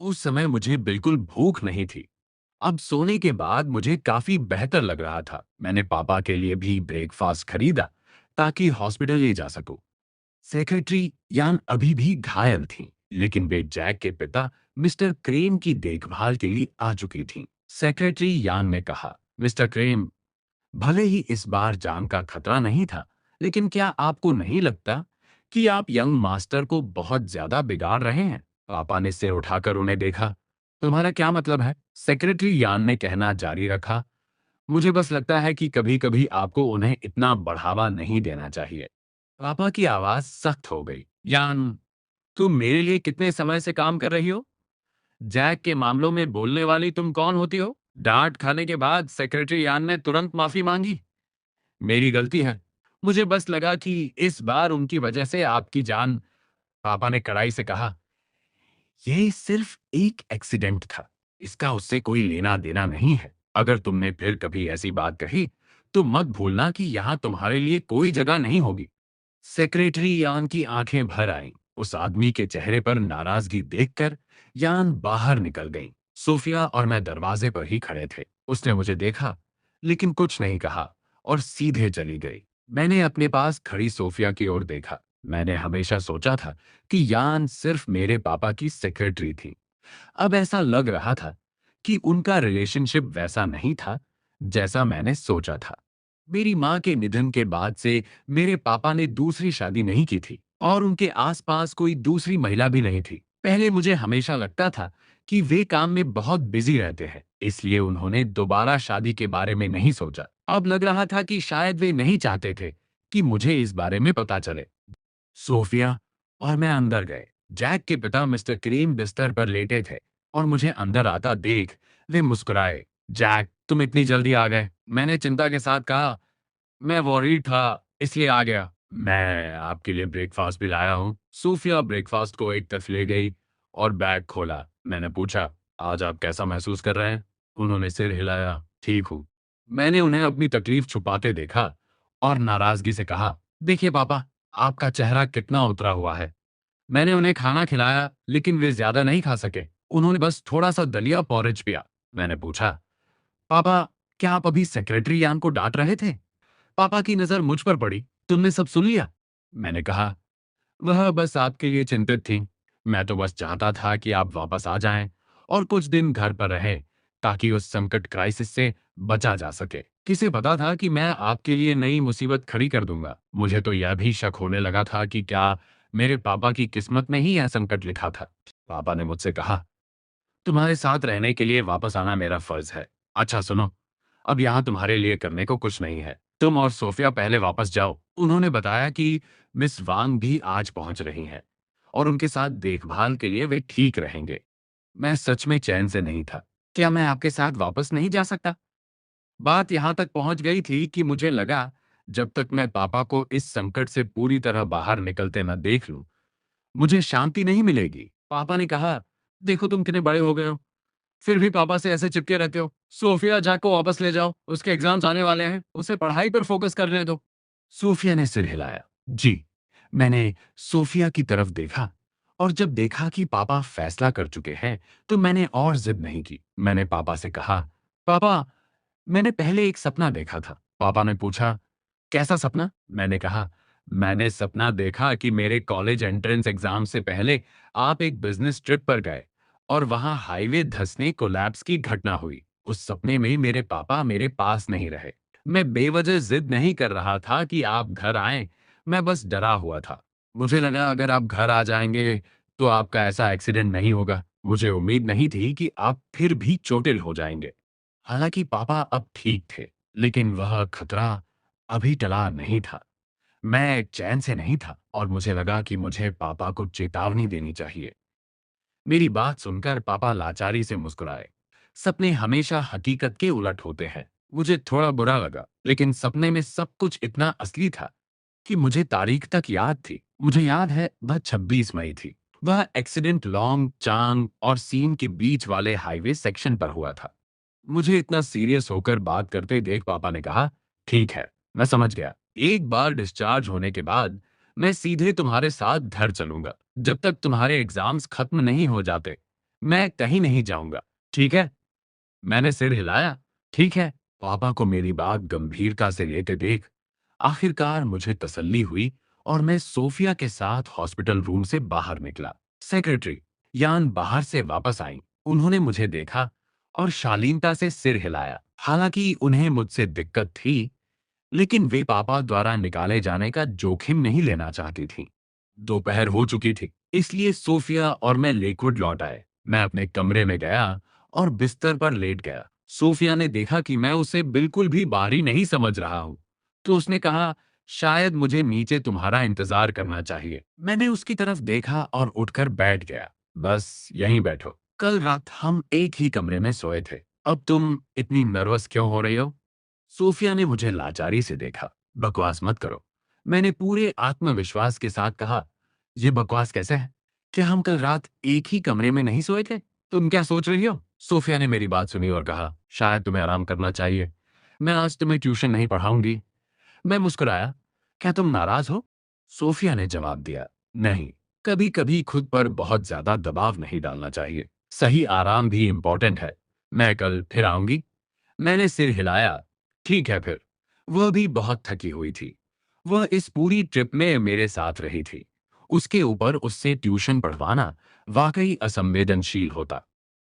उस समय मुझे बिल्कुल भूख नहीं थी। अब सोने के बाद मुझे काफी बेहतर लग रहा था। मैंने पापा के लिए भी ब्रेकफास्ट खरीदा ताकि हॉस्पिटल ले जा सकूं। सेक्रेटरी यान अभी भी घायल थी, लेकिन वे जैक के पिता मिस्टर क्रेम की देखभाल के लिए आ चुकी थीं। सेक्रेटरी यान ने कहा, मिस्टर क्रेम, भले ही इस बार जान का खतरा नहीं था, लेकिन क्या आपको नहीं लगता कि आप यंग मास्टर को बहुत ज्यादा बिगाड़ रहे हैं? पापा ने सिर उठाकर उन्हें देखा। तुम्हारा क्या मतलब है? सेक्रेटरी यान ने कहना जारी रखा। मुझे बस लगता है कि कभी कभी आपको उन्हें इतना बढ़ावा नहीं देना चाहिए। पापा की आवाज सख्त हो गई। यान, तुम मेरे लिए कितने समय से काम कर रही हो? जैक के मामलों में बोलने वाली तुम कौन होती हो? डांट खाने के बाद सेक्रेटरी यान ने तुरंत माफी मांगी। मेरी गलती है। मुझे बस लगा कि इस बार उनकी वजह से आपकी जान। पापा ने कड़ाई से कहा, ये सिर्फ एक एक्सीडेंट था। इसका उससे कोई लेना देना नहीं है। अगर तुमने फिर कभी ऐसी बात कही तो मत भूलना कि यहां तुम्हारे लिए कोई जगह नहीं होगी। सेक्रेटरी यान की आंखें भर आईं। उस आदमी के चेहरे पर नाराजगी देखकर यान बाहर निकल गई। सोफिया और मैं दरवाजे पर ही खड़े थे। उसने मुझे देखा, लेकिन कुछ नहीं कहा और सीधे चली गई। मैंने अपने पास खड़ी सोफिया की ओर देखा। मैंने हमेशा सोचा था कि यान सिर्फ मेरे पापा की सेक्रेटरी थी। अब ऐसा लग रहा था कि उनका रिलेशनशिप वैसा नहीं था जैसा मैंने सोचा था। मेरी माँ के निधन के बाद से मेरे पापा ने दूसरी शादी नहीं की थी और उनके आसपास कोई दूसरी महिला भी नहीं थी। पहले मुझे हमेशा लगता था कि वे काम में बहुत बिजी रहते हैं, इसलिए उन्होंने दोबारा शादी के बारे में नहीं सोचा। अब लग रहा था कि शायद वे नहीं चाहते थे कि मुझे इस बारे में पता चले। सोफिया और मैं अंदर गए। जैक के पिता मिस्टर क्रीम बिस्तर पर लेटे थे और मुझे अंदर आता देख वे मुस्कुराए। जैक, तुम इतनी जल्दी आ गए? मैंने चिंता के साथ कहा। मैं वॉरीड था, इसलिए आ गया। मैं आपके लिए ब्रेकफास्ट भी लाया हूँ। सूफिया ब्रेकफास्ट को एक तरफ ले गई और बैग खोला। मैंने पूछा, आज आप कैसा महसूस कर रहे हैं? उन्होंने सिर हिलाया। ठीक हूँ। मैंने उन्हें अपनी तकलीफ छुपाते देखा और नाराजगी से कहा, देखिए पापा, आपका चेहरा कितना उतरा हुआ है। मैंने उन्हें खाना खिलाया, लेकिन वे ज्यादा नहीं खा सके। उन्होंने बस थोड़ा सा दलिया पॉरेज पिया। मैंने पूछा, पापा, क्या आप अभी सेक्रेटरी यान को डांट रहे थे? पापा की नजर मुझ पर पड़ी। तुमने सब सुन लिया? मैंने कहा, वह बस आपके लिए चिंतित थी। मैं तो बस चाहता था कि आप वापस आ जाएं और कुछ दिन घर पर रहें, ताकि उस संकट क्राइसिस से बचा जा सके। किसे पता था कि मैं आपके लिए नई मुसीबत खड़ी कर दूंगा। मुझे तो यह भी शक होने लगा था कि क्या मेरे पापा की किस्मत में ही यह संकट लिखा था। पापा ने मुझसे कहा, तुम्हारे साथ रहने के लिए वापस आना मेरा फर्ज है। अच्छा सुनो, अब यहाँ तुम्हारे लिए करने को कुछ नहीं है। तुम और सोफिया पहले वापस जाओ। उन्होंने बताया कि मिस वांग भी आज पहुंच रही हैं और उनके साथ देखभाल के लिए वे ठीक रहेंगे। मैं सच में चैन से नहीं था। क्या मैं आपके साथ वापस नहीं जा सकता? बात यहाँ तक पहुंच गई थी कि मुझे लगा, जब तक मैं पापा को इस संकट से पूरी तरह बाहर निकलते न देख लूं, मुझे शांति नहीं मिलेगी। पापा ने कहा, देखो तुम कितने बड़े हो गए हो, फिर भी पापा से ऐसे चिपके रहते हो। सोफिया जैक को वापस ले जाओ, उसके एग्जाम्स आने वाले हैं, उसे पढ़ाई पर फोकस करने दो। सोफिया ने सिर हिलाया। जी। मैंने सोफिया की तरफ देखा और जब देखा कि पापा फैसला कर चुके हैं, तो मैंने और जिद नहीं की। मैंने पापा से कहा, पापा, मैंने पहले एक सपना देखा था। पापा ने पूछा, कैसा सपना? मैंने कहा, मैंने सपना देखा कि मेरे कॉलेज एंट्रेंस एग्जाम से पहले आप एक बिजनेस ट्रिप पर गए और वहां हाईवे धंसने कोलैप्स की घटना हुई। उस सपने में मेरे पापा मेरे पास नहीं रहे। मैं बेवजह जिद नहीं कर रहा था कि आप घर आएं, मैं बस डरा हुआ था। मुझे लगा अगर आप घर आ जाएंगे तो आपका ऐसा एक्सीडेंट नहीं होगा। मुझे उम्मीद नहीं थी कि आप फिर भी चोटिल हो जाएंगे। हालांकि पापा अब ठीक थे, लेकिन वह खतरा अभी टला नहीं था। मैं चैन से नहीं था और मुझे लगा कि मुझे पापा को चेतावनी देनी चाहिए। मेरी बात सुनकर पापा लाचारी से मुस्कुराए। सपने हमेशा हकीकत के उलट होते हैं। मुझे थोड़ा बुरा लगा, लेकिन सपने में सब कुछ इतना असली था कि मुझे तारीख तक याद थी। मुझे याद है वह 26 मई थी। वह एक्सीडेंट लॉन्ग चांग और सीन के बीच वाले हाईवे सेक्शन पर हुआ था। मुझे इतना सीरियस होकर बात करते देख पापा ने कहा, ठीक है, मैं समझ गया। एक बार डिस्चार्ज होने के बाद मैं सीधे तुम्हारे साथ घर चलूंगा, जब तक तुम्हारे एग्जाम्स खत्म नहीं हो जाते। मैं कहीं नहीं जाऊंगा। ठीक है? मैंने सिर हिलाया। ठीक है। पापा को मेरी बात गंभीरता से लेते देख आखिरकार मुझे तसल्ली हुई और मैं सोफिया के साथ हॉस्पिटल रूम से बाहर निकला। सेक्रेटरी यान बाहर से वापस आई। उन्होंने मुझे देखा और शालीनता से सिर हिलाया। हालांकि उन्हें मुझसे दिक्कत थी, लेकिन वे पापा द्वारा निकाले जाने का जोखिम नहीं लेना चाहती थीं। दोपहर हो चुकी थी, इसलिए सोफिया और मैं लेकवुड लौट आए। मैं अपने कमरे में गया और बिस्तर पर लेट गया। सोफिया ने देखा कि मैं उसे बिल्कुल भी बाहरी नहीं समझ रहा हूं, तो उसने कहा, शायद मुझे नीचे तुम्हारा इंतजार करना चाहिए। मैंने उसकी तरफ देखा और उठकर बैठ गया। बस यहीं बैठो। कल रात हम एक ही कमरे में सोए थे। अब तुम इतनी नर्वस क्यों हो रही हो? सोफिया ने मुझे लाचारी से देखा। बकवास मत करो। मैंने पूरे आत्मविश्वास के साथ कहा, ये बकवास कैसे है? क्या हम कल रात एक ही कमरे में नहीं सोए थे? तुम क्या सोच रही हो? सोफिया ने मेरी बात सुनी और कहा, शायद तुम्हें आराम करना चाहिए। मैं आज तुम्हें ट्यूशन नहीं पढ़ाऊंगी। मैं मुस्कुराया, क्या तुम नाराज हो? सोफिया ने जवाब दिया, नहीं, कभी कभी खुद पर बहुत ज्यादा दबाव नहीं डालना चाहिए। सही आराम भी इम्पोर्टेंट है। मैं कल फिर आऊंगी। मैंने सिर हिलाया। ठीक है फिर। वह भी बहुत थकी हुई थी। वह इस पूरी ट्रिप में मेरे साथ रही थी। उसके ऊपर उससे ट्यूशन पढ़वाना वाकई असंवेदनशील होता।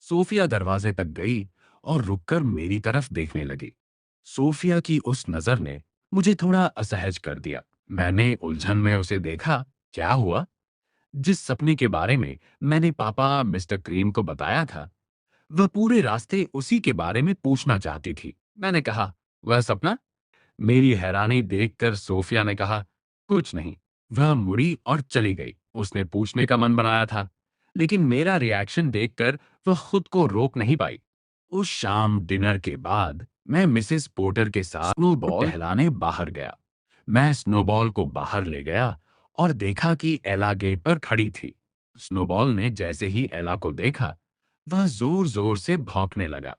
सोफिया दरवाजे तक गई और रुककर मेरी तरफ देखने लगी। सोफिया की उस नजर ने मुझे थोड़ा असहज कर दिया। मैंने उलझन में उसे देखा। क्या हुआ? जिस सपने के बारे में मैंने पापा मिस्टर क्रीम को बताया था, वह पूरे रास्ते उसी के बारे में पूछना चाहती थी। मैंने कहा, वह सपना? मेरी हैरानी देखकर सोफिया ने कहा, कुछ नहीं। वह मुड़ी और चली गई। उसने पूछने का मन बनाया था, लेकिन मेरा रिएक्शन देखकर वह खुद को रोक नहीं पाई। उस शाम डिनर के बाद मैं मिसेस पोर्टर के साथ स्नोबॉल टहलाने बाहर गया। मैं स्नोबॉल को बाहर ले गया और देखा कि एला गेट पर खड़ी थी। स्नोबॉल ने जैसे ही एला को देखा, वह जोर जोर से भौंकने लगा।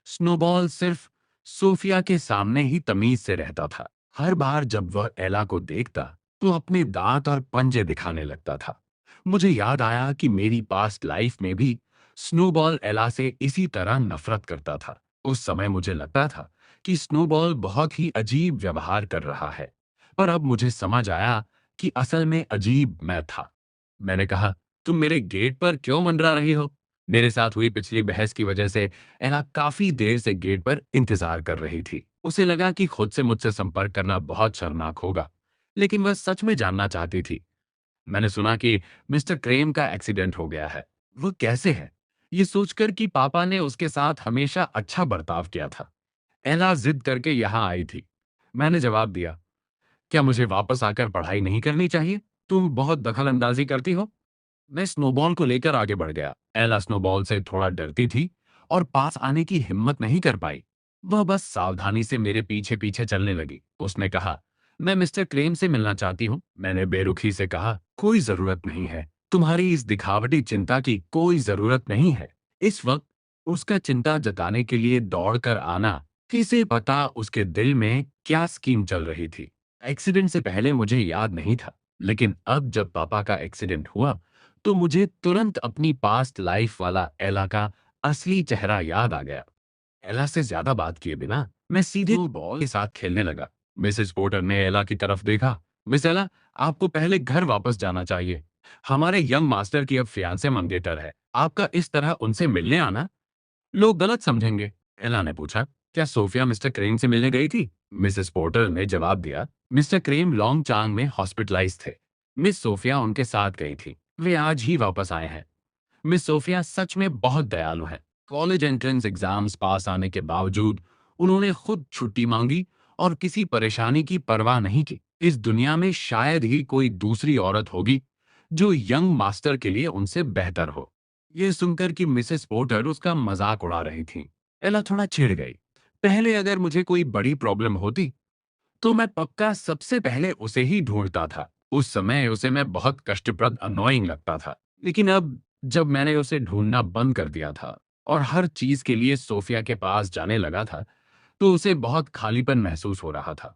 स्नोबॉल सिर्फ सोफिया के सामने ही तमीज से रहता था। हर बार जब वह एला को देखता, तो अपने दांत और पंजे दिखाने लगता था। मुझे याद आया कि मेरी पास्ट लाइफ में भी स्नोबॉल एला से इसी तरह नफरत करता था। उस समय मुझे लगता था कि स्नोबॉल बहुत ही अजीब व्यवहार कर रहा है, पर अब मुझे समझ आया कि असल में अजीब मैं था। मैंने कहा, तुम मेरे गेट पर क्यों मंडरा रही हो? मेरे साथ हुई पिछली बहस की वजह से एना काफी देर से गेट पर इंतजार कर रही थी। उसे लगा कि खुद से मुझसे संपर्क करना बहुत शर्मनाक होगा, लेकिन वह सच में जानना चाहती थी। मैंने सुना कि मिस्टर क्रेम का एक्सीडेंट हो गया है। वो कैसे है? ये सोचकर कि पापा ने उसके साथ हमेशा अच्छा बर्ताव किया था, एला जिद करके यहाँ आई थी। मैंने जवाब दिया, क्या मुझे वापस आकर पढ़ाई नहीं करनी चाहिए? तुम बहुत दखल अंदाजी करती हो। मैं स्नोबॉल को लेकर आगे बढ़ गया। एला स्नोबॉल से थोड़ा डरती थी और पास आने की हिम्मत नहीं कर पाई। वह बस सावधानी से मेरे पीछे पीछे चलने लगी। उसने कहा, मैं मिस्टर क्रेम से मिलना चाहती हूँ। मैंने बेरुखी से कहा, कोई जरूरत नहीं है। तुम्हारी इस दिखावटी चिंता की कोई जरूरत नहीं है। इस वक्त उसका चिंता जताने के लिए दौड़कर आना, किसे पता उसके दिल में क्या स्कीम चल रही थी। एक्सीडेंट से पहले मुझे याद नहीं था, लेकिन अब जब पापा का एक्सीडेंट हुआ, तो मुझे तुरंत अपनी पास्ट लाइफ वाला एला का असली चेहरा याद आ गया। एला से ज्यादा बात किए बिना मैं सीधे बॉल के साथ खेलने लगा। मिसेस पोर्टर ने एला की तरफ देखा। मिस एला, आपको पहले घर वापस जाना चाहिए। हमारे यंग मास्टर की अब फियांसे मंगेतर है। आपका इस तरह उनसे मिलने आना, लोग गलत समझेंगे। एला ने पूछा, क्या सोफिया मिस्टर क्रेम से मिलने गई थी? मिसेस पोर्टर ने जवाब दिया, मिस्टर क्रेम लॉन्ग चांग में हॉस्पिटलाइज थे। मिस सोफिया उनके साथ गई थी। वे आज ही वापस आए हैं। मिस सोफिया सच में बहुत दयालु है। कॉलेज एंट्रेंस एग्जाम्स पास आने के बावजूद उन्होंने खुद छुट्टी मांगी और किसी परेशानी की परवाह नहीं की। इस दुनिया में शायद ही कोई दूसरी औरत होगी जो यंग मास्टर के लिए उनसे बेहतर हो। यह सुनकर कि मिसेस पोर्टर उसका मजाक उड़ा रही थी, एला थोड़ा चिढ़ गई। पहले अगर मुझे कोई बड़ी प्रॉब्लम होती, तो मैं पक्का सबसे पहले उसे ही ढूंढता था। उस समय उसे मैं बहुत कष्टप्रद अनोइंग लगता था। लेकिन अब जब मैंने उसे ढूंढना बंद कर दिया था और हर चीज के लिए सोफिया के पास जाने लगा था, तो उसे बहुत खालीपन महसूस हो रहा था।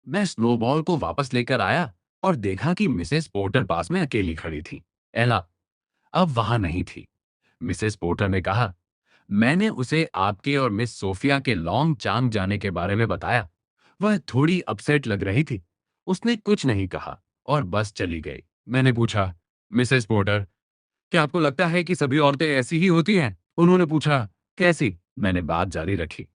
मैं स्नोबॉल को वापस लेकर आया और देखा कि मिसेस पोर्टर पास में अकेली खड़ी थी। एला अब वहां नहीं थी। मिसेस पोर्टर ने कहा, मैंने उसे आपके और मिस सोफिया के लॉन्ग चांग जाने के बारे में बताया। वह थोड़ी अपसेट लग रही थी। उसने कुछ नहीं कहा और बस चली गई। मैंने पूछा, मिसेस पोर्टर, क्या आपको लगता है कि सभी औरतें ऐसी ही होती हैं? उन्होंने पूछा, कैसी? मैंने बात जारी रखी।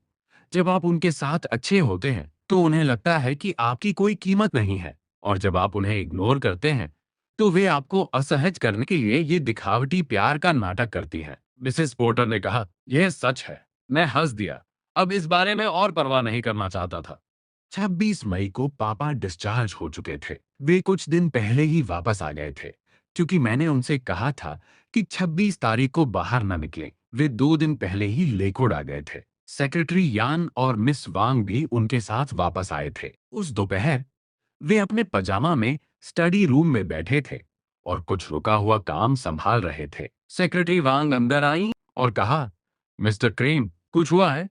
जब आप उनके साथ अच्छे होते हैं तो उन्हें लगता है कि आपकी कोई कीमत नहीं है, और जब आप उन्हें इग्नोर करते हैं तो वे आपको असहज करने के लिए ये दिखावटी प्यार का नाटक करती हैं। मिसेस पोर्टर ने कहा, यह सच है। मैं हंस दिया। अब इस बारे में और परवाह नहीं करना चाहता था। 26 मई को पापा डिस्चार्ज हो चुके थे। वे कुछ दिन पहले ही वापस आ गए थे, क्योंकि मैंने उनसे कहा था कि 26 तारीख को बाहर न निकलें। वे 2 दिन पहले ही लेकोड आ गए थे। सेक्रेटरी यान और मिस वांग भी उनके साथ वापस आए थे। उस दोपहर वे अपने पजामा में स्टडी रूम में बैठे थे और कुछ रुका हुआ काम संभाल रहे थे। सेक्रेटरी वांग अंदर आई और कहा, मिस्टर क्रेम, कुछ हुआ है?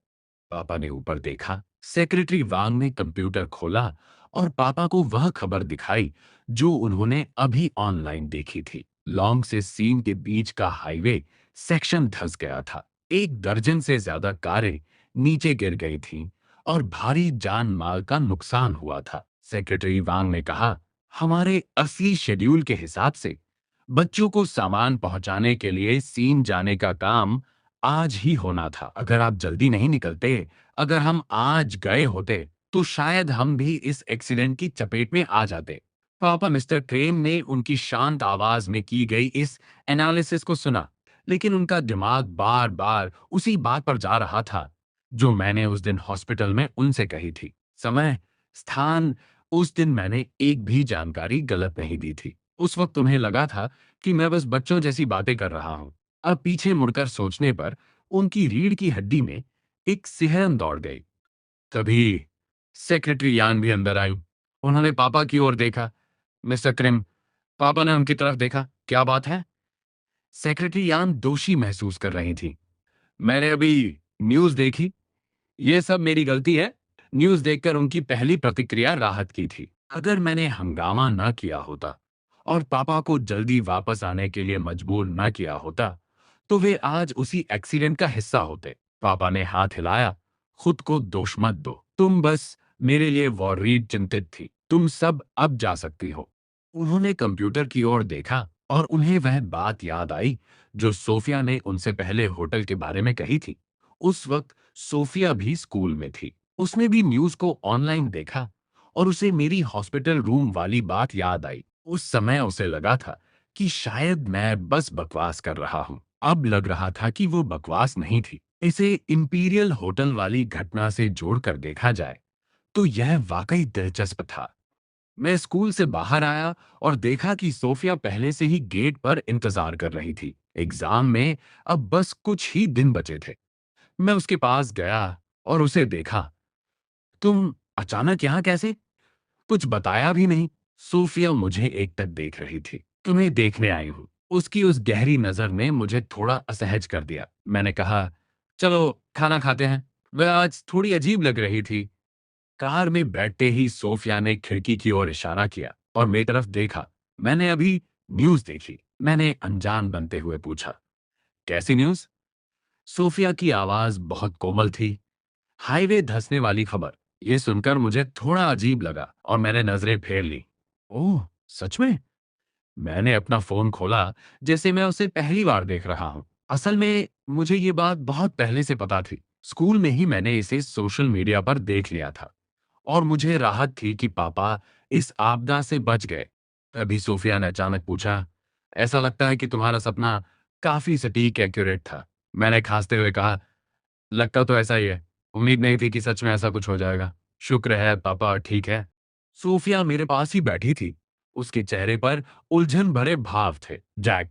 पापा ने ऊपर देखा। सेक्रेटरी वांग ने कंप्यूटर खोला और पापा को वह खबर दिखाई जो उन्होंने अभी ऑनलाइन देखी थी। लॉन्ग से सीन के बीच का हाईवे सेक्शन धंस गया था। 1 दर्जन से ज्यादा कारें नीचे गिर गई थीं और भारी जान माल का नुकसान हुआ था। सेक्रेटरी वांग ने कहा, हमारे असली शेड्यूल के हिसाब से बच्चों को सामान पहुंचाने के लिए सीन जाने का काम आज ही होना था। अगर आप जल्दी नहीं निकलते, अगर हम आज गए होते, तो शायद हम भी इस एक्सीडेंट की चपेट में आ जाते। पापा मिस्टर क्रेम ने उनकी शांत आवाज में की गई इस एनालिसिस को सुना, लेकिन उनका दिमाग बार बार उसी बात पर जा रहा था जो मैंने उस दिन हॉस्पिटल में उनसे कही थी। समय, स्थान, उस दिन मैंने एक भी जानकारी गलत नहीं दी थी। उस वक्त उन्हें लगा था कि मैं बस बच्चों जैसी बातें कर रहा हूं। अब पीछे मुड़कर सोचने पर उनकी रीढ़ की हड्डी में एक सिहरन दौड़ गई। तभी सेक्रेटरी यान भी अंदर आई। उन्होंने पापा की ओर देखा। मिस्टर क्रिम, पापा ने उनकी तरफ देखा। क्या बात है? सेक्रेटरी यान दोषी महसूस कर रही थी। मैंने अभी न्यूज देखी। ये सब मेरी गलती है। न्यूज देखकर उनकी पहली प्रतिक्रिया राहत की थी। अगर मैंने हंगामा न किया होता और पापा को जल्दी वापस आने के लिए मजबूर न किया होता, तो वे आज उसी एक्सीडेंट का हिस्सा होते। पापा ने हाथ हिलाया। खुद को दोष मत दो। तुम बस मेरे लिए वॉरीड चिंतित थी। तुम सब अब जा सकती हो। उन्होंने कंप्यूटर की ओर देखा और उन्हें वह बात याद आई जो सोफिया ने उनसे पहले होटल के बारे में कही थी। उस वक्त सोफिया भी स्कूल में थी। उसने भी न्यूज को ऑनलाइन देखा और उसे मेरी हॉस्पिटल रूम वाली बात याद आई। उस समय उसे लगा था कि शायद मैं बस बकवास कर रहा हूं। अब लग रहा था कि वो बकवास नहीं थी। इसे इंपीरियल होटल वाली घटना से जोड़कर देखा जाए तो यह वाकई दिलचस्प था। मैं स्कूल से बाहर आया और देखा कि सोफिया पहले से ही गेट पर इंतजार कर रही थी। एग्जाम में अब बस कुछ ही दिन बचे थे। मैं उसके पास गया और उसे देखा। तुम अचानक यहाँ कैसे? कुछ बताया भी नहीं। सोफिया मुझे एकटक देख रही थी। तुम्हें देखने आई हूँ। उसकी उस गहरी नजर ने मुझे थोड़ा असहज कर दिया। मैंने कहा, चलो खाना खाते हैं। वह आज थोड़ी अजीब लग रही थी। कार में बैठते ही सोफिया ने खिड़की की ओर इशारा किया और मेरी तरफ देखा। मैंने अभी न्यूज देखी। मैंने अनजान बनते हुए पूछा, कैसी न्यूज? सोफिया की आवाज बहुत कोमल थी। हाईवे धंसने वाली खबर। ये सुनकर मुझे थोड़ा अजीब लगा और मैंने नजरें फेर ली। ओह, सच में? मैंने अपना फोन खोला, जैसे मैं उसे पहली बार देख रहा हूं। असल में मुझे ये बात बहुत पहले से पता थी। स्कूल में ही मैंने इसे सोशल मीडिया पर देख लिया था और मुझे राहत थी कि पापा इस आपदा से बच गए। तभी सोफिया ने अचानक पूछा, ऐसा लगता है कि तुम्हारा सपना काफी सटीक एक्यूरेट था। मैंने खांसते हुए कहा, लगता तो ऐसा ही है। उम्मीद नहीं थी कि सच में ऐसा कुछ हो जाएगा। शुक्र है पापा ठीक है। सोफिया मेरे पास ही बैठी थी। उसके चेहरे पर उलझन भरे भाव थे। जैक,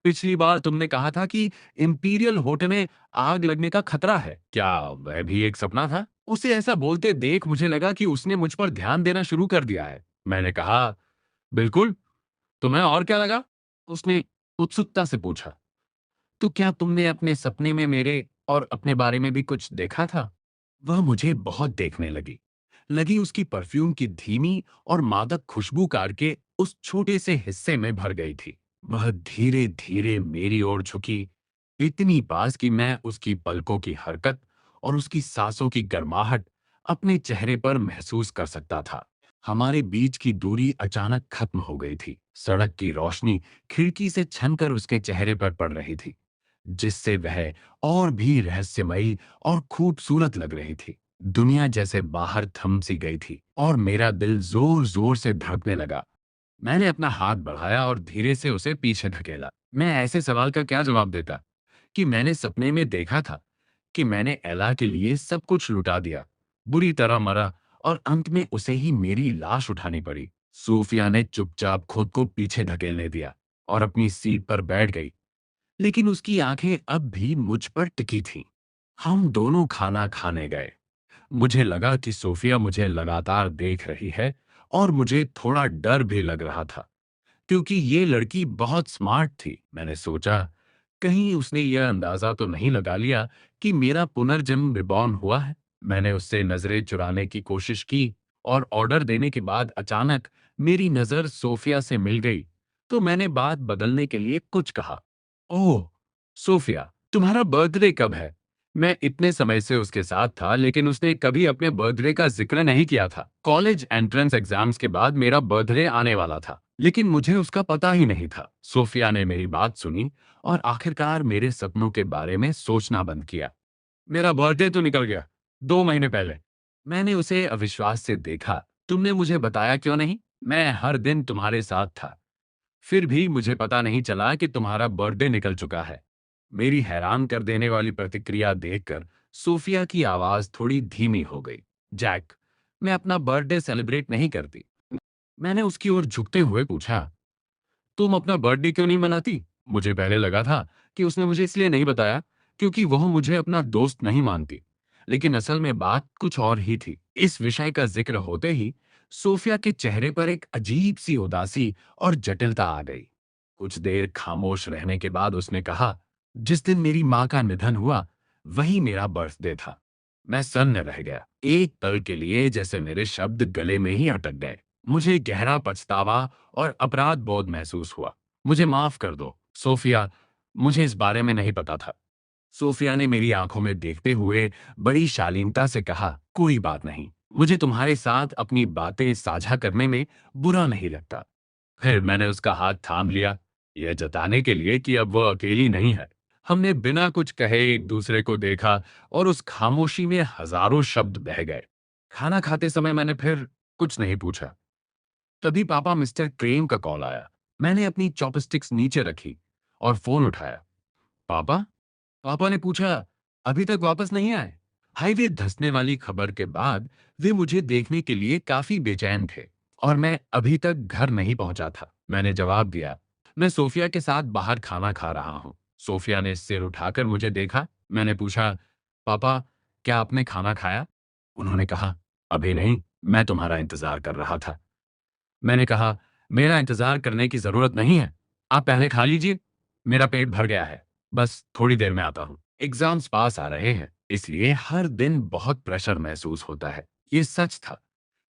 पिछली बार तुमने कहा था कि इंपीरियल होटल में आग लगने का खतरा है। क्या वह भी एक सपना था? उसे ऐसा बोलते देख मुझे लगा कि उसने मुझ पर ध्यान देना शुरू कर दिया है। मैंने कहा, बिल्कुल। तुम्हें और क्या लगा? उसने उत्सुकता से पूछा। तो क्या तुमने अपने सपने में मेरे और अपने बारे में भी कुछ देखा था? वह मुझे बहुत देखने लगी। लगी उसकी परफ्यूम की धीमी और मादक खुशबू कार के उस छोटे से हिस्से में भर गई थी। वह धीरे धीरे मेरी ओर झुकी इतनी पास कि मैं उसकी पलकों की हरकत और उसकी सांसों की गर्माहट अपने चेहरे पर महसूस कर सकता था। हमारे बीच की दूरी अचानक खत्म हो गई थी। सड़क की रोशनी खिड़की से छनकर उसके चेहरे पर पड़ रही थी, जिससे वह और भी रहस्यमयी और खूबसूरत लग रही थी। दुनिया जैसे बाहर थम सी गई थी और मेरा दिल जोर जोर से धड़कने लगा। मैंने अपना हाथ बढ़ाया और धीरे से उसे पीछे धकेला। मैं ऐसे सवाल का क्या जवाब देता कि मैंने सपने में देखा था कि मैंने एला के लिए सब कुछ लुटा दिया, बुरी तरह मरा और अंत में उसे ही मेरी लाश उठानी पड़ी। सूफिया ने चुपचाप खुद को पीछे धकेलने दिया और अपनी सीट पर बैठ गई, लेकिन उसकी आंखें अब भी मुझ पर टिकी थीं। हम दोनों खाना खाने गए। मुझे लगा कि सोफिया मुझे लगातार देख रही है और मुझे थोड़ा डर भी लग रहा था, क्योंकि ये लड़की बहुत स्मार्ट थी। मैंने सोचा, कहीं उसने यह अंदाजा तो नहीं लगा लिया कि मेरा पुनर्जन्म रिबॉर्न हुआ है। मैंने उससे नजरें चुराने की कोशिश की और ऑर्डर देने के बाद अचानक मेरी नजर सोफिया से मिल गई, तो मैंने बात बदलने के लिए कुछ कहा। ओह, सोफिया, तुम्हारा बर्थडे कब है? मैं इतने समय से उसके साथ था, लेकिन उसने कभी अपने बर्थडे का जिक्र नहीं किया था। कॉलेज एंट्रेंस एग्जाम्स के बाद मेरा बर्थडे आने वाला था, लेकिन मुझे उसका पता ही नहीं था। सोफिया ने मेरी बात सुनी और आखिरकार मेरे सपनों के बारे में सोचना बंद किया। मेरा बर्थडे तो निकल गया, 2 महीने पहले। मैंने उसे अविश्वास से देखा। तुमने मुझे बताया क्यों नहीं? मैं हर दिन तुम्हारे साथ था, फिर भी मुझे पता नहीं चला कि तुम्हारा बर्थडे निकल चुका है। मेरी हैरान कर देने वाली प्रतिक्रिया देखकर सोफिया की आवाज थोड़ी धीमी हो गई। जैक, मैं अपना बर्थडे सेलिब्रेट नहीं करती। मैंने उसकी ओर झुकते हुए पूछा, तुम अपना बर्थडे क्यों नहीं मनाती? मुझे पहले लगा था कि उसने मुझे इसलिए नहीं बताया क्योंकि वह मुझे अपना दोस्त नहीं मानती, लेकिन असल में बात कुछ और ही थी। इस विषय का जिक्र होते ही सोफिया के चेहरे पर एक अजीब सी उदासी और जटिलता आ गई। कुछ देर खामोश रहने के बाद उसने कहा, जिस दिन मेरी माँ का निधन हुआ, वही मेरा बर्थडे था। मैं सन्न रह गया। एक पल के लिए जैसे मेरे शब्द गले में ही अटक गए। मुझे गहरा पछतावा और अपराध बोध महसूस हुआ। मुझे माफ कर दो, सोफिया, मुझे इस बारे में नहीं पता था। सोफिया ने मेरी आंखों में देखते हुए बड़ी शालीनता से कहा, कोई बात नहीं, मुझे तुम्हारे साथ अपनी बातें साझा करने में बुरा नहीं लगता। फिर मैंने उसका हाथ थाम लिया, यह जताने के लिए कि अब वह अकेली नहीं है। हमने बिना कुछ कहे एक दूसरे को देखा और उस खामोशी में हजारों शब्द बह गए। खाना खाते समय मैंने फिर कुछ नहीं पूछा। तभी पापा मिस्टर क्रेम का कॉल आया। मैंने अपनी चॉपस्टिक्स नीचे रखी और फोन उठाया। पापा? पापा ने पूछा, अभी तक वापस नहीं आए? हाईवे धंसने वाली खबर के बाद वे मुझे देखने के लिए काफी बेचैन थे और मैं अभी तक घर नहीं पहुंचा था। मैंने जवाब दिया, मैं सोफिया के साथ बाहर खाना खा रहा हूं। सोफिया ने सिर उठाकर मुझे देखा। मैंने पूछा, पापा, क्या आपने खाना खाया? उन्होंने कहा, अभी नहीं, मैं तुम्हारा इंतजार कर रहा था। मैंने कहा, मेरा इंतजार करने की जरूरत नहीं है, आप पहले खा लीजिए, मेरा पेट भर गया है, बस थोड़ी देर में आता हूँ। एग्जाम्स पास आ रहे हैं, इसलिए हर दिन बहुत प्रेशर महसूस होता है। ये सच था,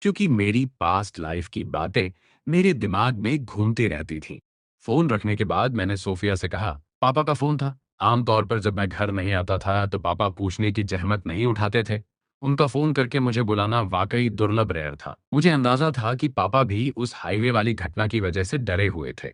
क्योंकि मेरी पास्ट लाइफ की बातें मेरे दिमाग में घूमती रहती थीं। फोन रखने के बाद मैंने सोफिया से कहा, पापा का फोन था। आमतौर पर जब मैं घर नहीं आता था तो पापा पूछने की जहमत नहीं उठाते थे। उनका फोन करके मुझे बुलाना वाकई दुर्लभ रेयर था। मुझे अंदाजा था कि पापा भी उस हाईवे वाली घटना की वजह से डरे हुए थे।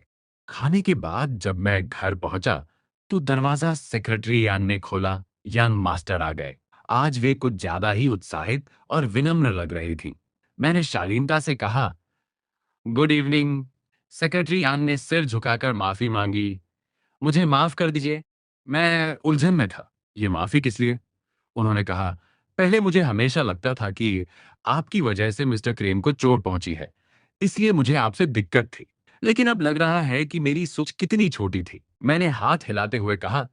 खाने के बाद जब मैं घर पहुंचा तो दरवाजा सेक्रेटरी यान ने खोला। यान मास्टर आ गए। आज वे कुछ ज्यादा ही उत्साहित और विनम्र लग रही थी। मैंने शालीनता से कहा, गुड इवनिंग। सेक्रेटरी यान ने सिर झुकाकर माफी मांगी। मुझे माफ कर दीजिए, मैं उलझन में था। ये माफी किस लिए? उन्होंने कहा, पहले मुझे हमेशा लगता था कि आपकी वजह से मिस्टर क्रेम को चोट पहुंची है, इसलिए मुझे आपसे दिक्कत थी। लेकिन अब लग रहा है कि मेरी सोच कितनी छोटी थी। मैंने हाथ हिलाते हुए कहा,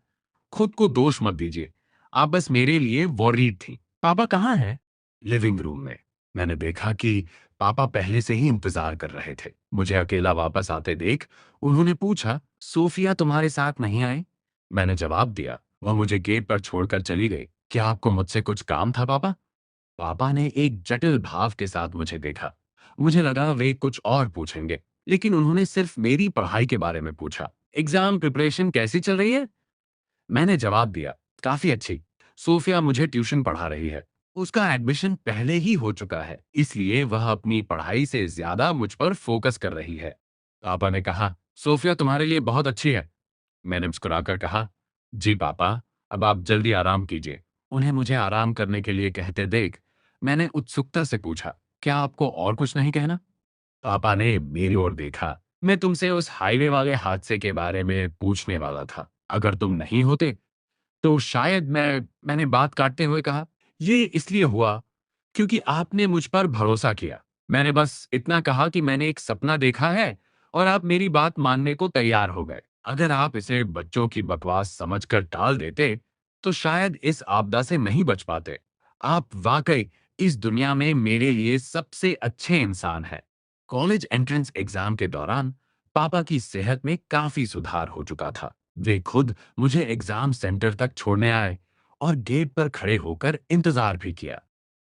खुद को दोष मत दीजिए, आप बस मेरे लिए वॉरीड थी। पापा कहाँ हैं? लिविंग रूम में। मैंने देखा कि पापा पहले से ही इंतजार कर रहे थे। मुझे अकेला वापस आते देख उन्होंने पूछा, सोफिया तुम्हारे साथ नहीं आई? मैंने जवाब दिया। वह मुझे गेट पर छोड़कर चली गई। क्या आपको मुझसे कुछ काम था पापा? पापा ने एक जटिल भाव के साथ मुझे देखा। मुझे लगा वे कुछ और पूछेंगे, लेकिन उन्होंने सिर्फ मेरी पढ़ाई के बारे में पूछा। एग्जाम प्रिपरेशन कैसी चल रही है? मैंने जवाब दिया, काफी अच्छी। सोफिया मुझे ट्यूशन पढ़ा रही है। उसका एडमिशन पहले ही हो चुका है, इसलिए वह अपनी पढ़ाई से ज्यादा मुझ पर फोकस कर रही है। पापा ने कहा, सोफिया तुम्हारे लिए बहुत अच्छी है। मैंने मुस्कुराकर कहा, जी पापा, अब आप जल्दी आराम कीजिए। उन्हें मुझे आराम करने के लिए कहते देख मैंने उत्सुकता से पूछा, क्या आपको और कुछ नहीं कहना? पापा ने मेरी ओर देखा। मैं तुमसे उस हाईवे वाले हादसे के बारे में पूछने वाला था। अगर तुम नहीं होते तो शायद मैंने बात काटते हुए कहा, ये इसलिए हुआ क्योंकि आपने मुझ पर भरोसा किया। मैंने बस इतना कहा कि मैंने एक सपना देखा है और आप मेरी बात मानने को तैयार हो गए। अगर आप इसे बच्चों की बकवास समझकर टाल देते, तो शायद इस आपदा से नहीं बच पाते। आप वाकई इस दुनिया में मेरे लिए सबसे अच्छे इंसान हैं। कॉलेज एंट्रेंस एग्जाम के दौरान पापा की सेहत में काफी सुधार हो चुका था। वे खुद मुझे एग्जाम सेंटर तक छोड़ने आए और गेट पर खड़े होकर इंतजार भी किया।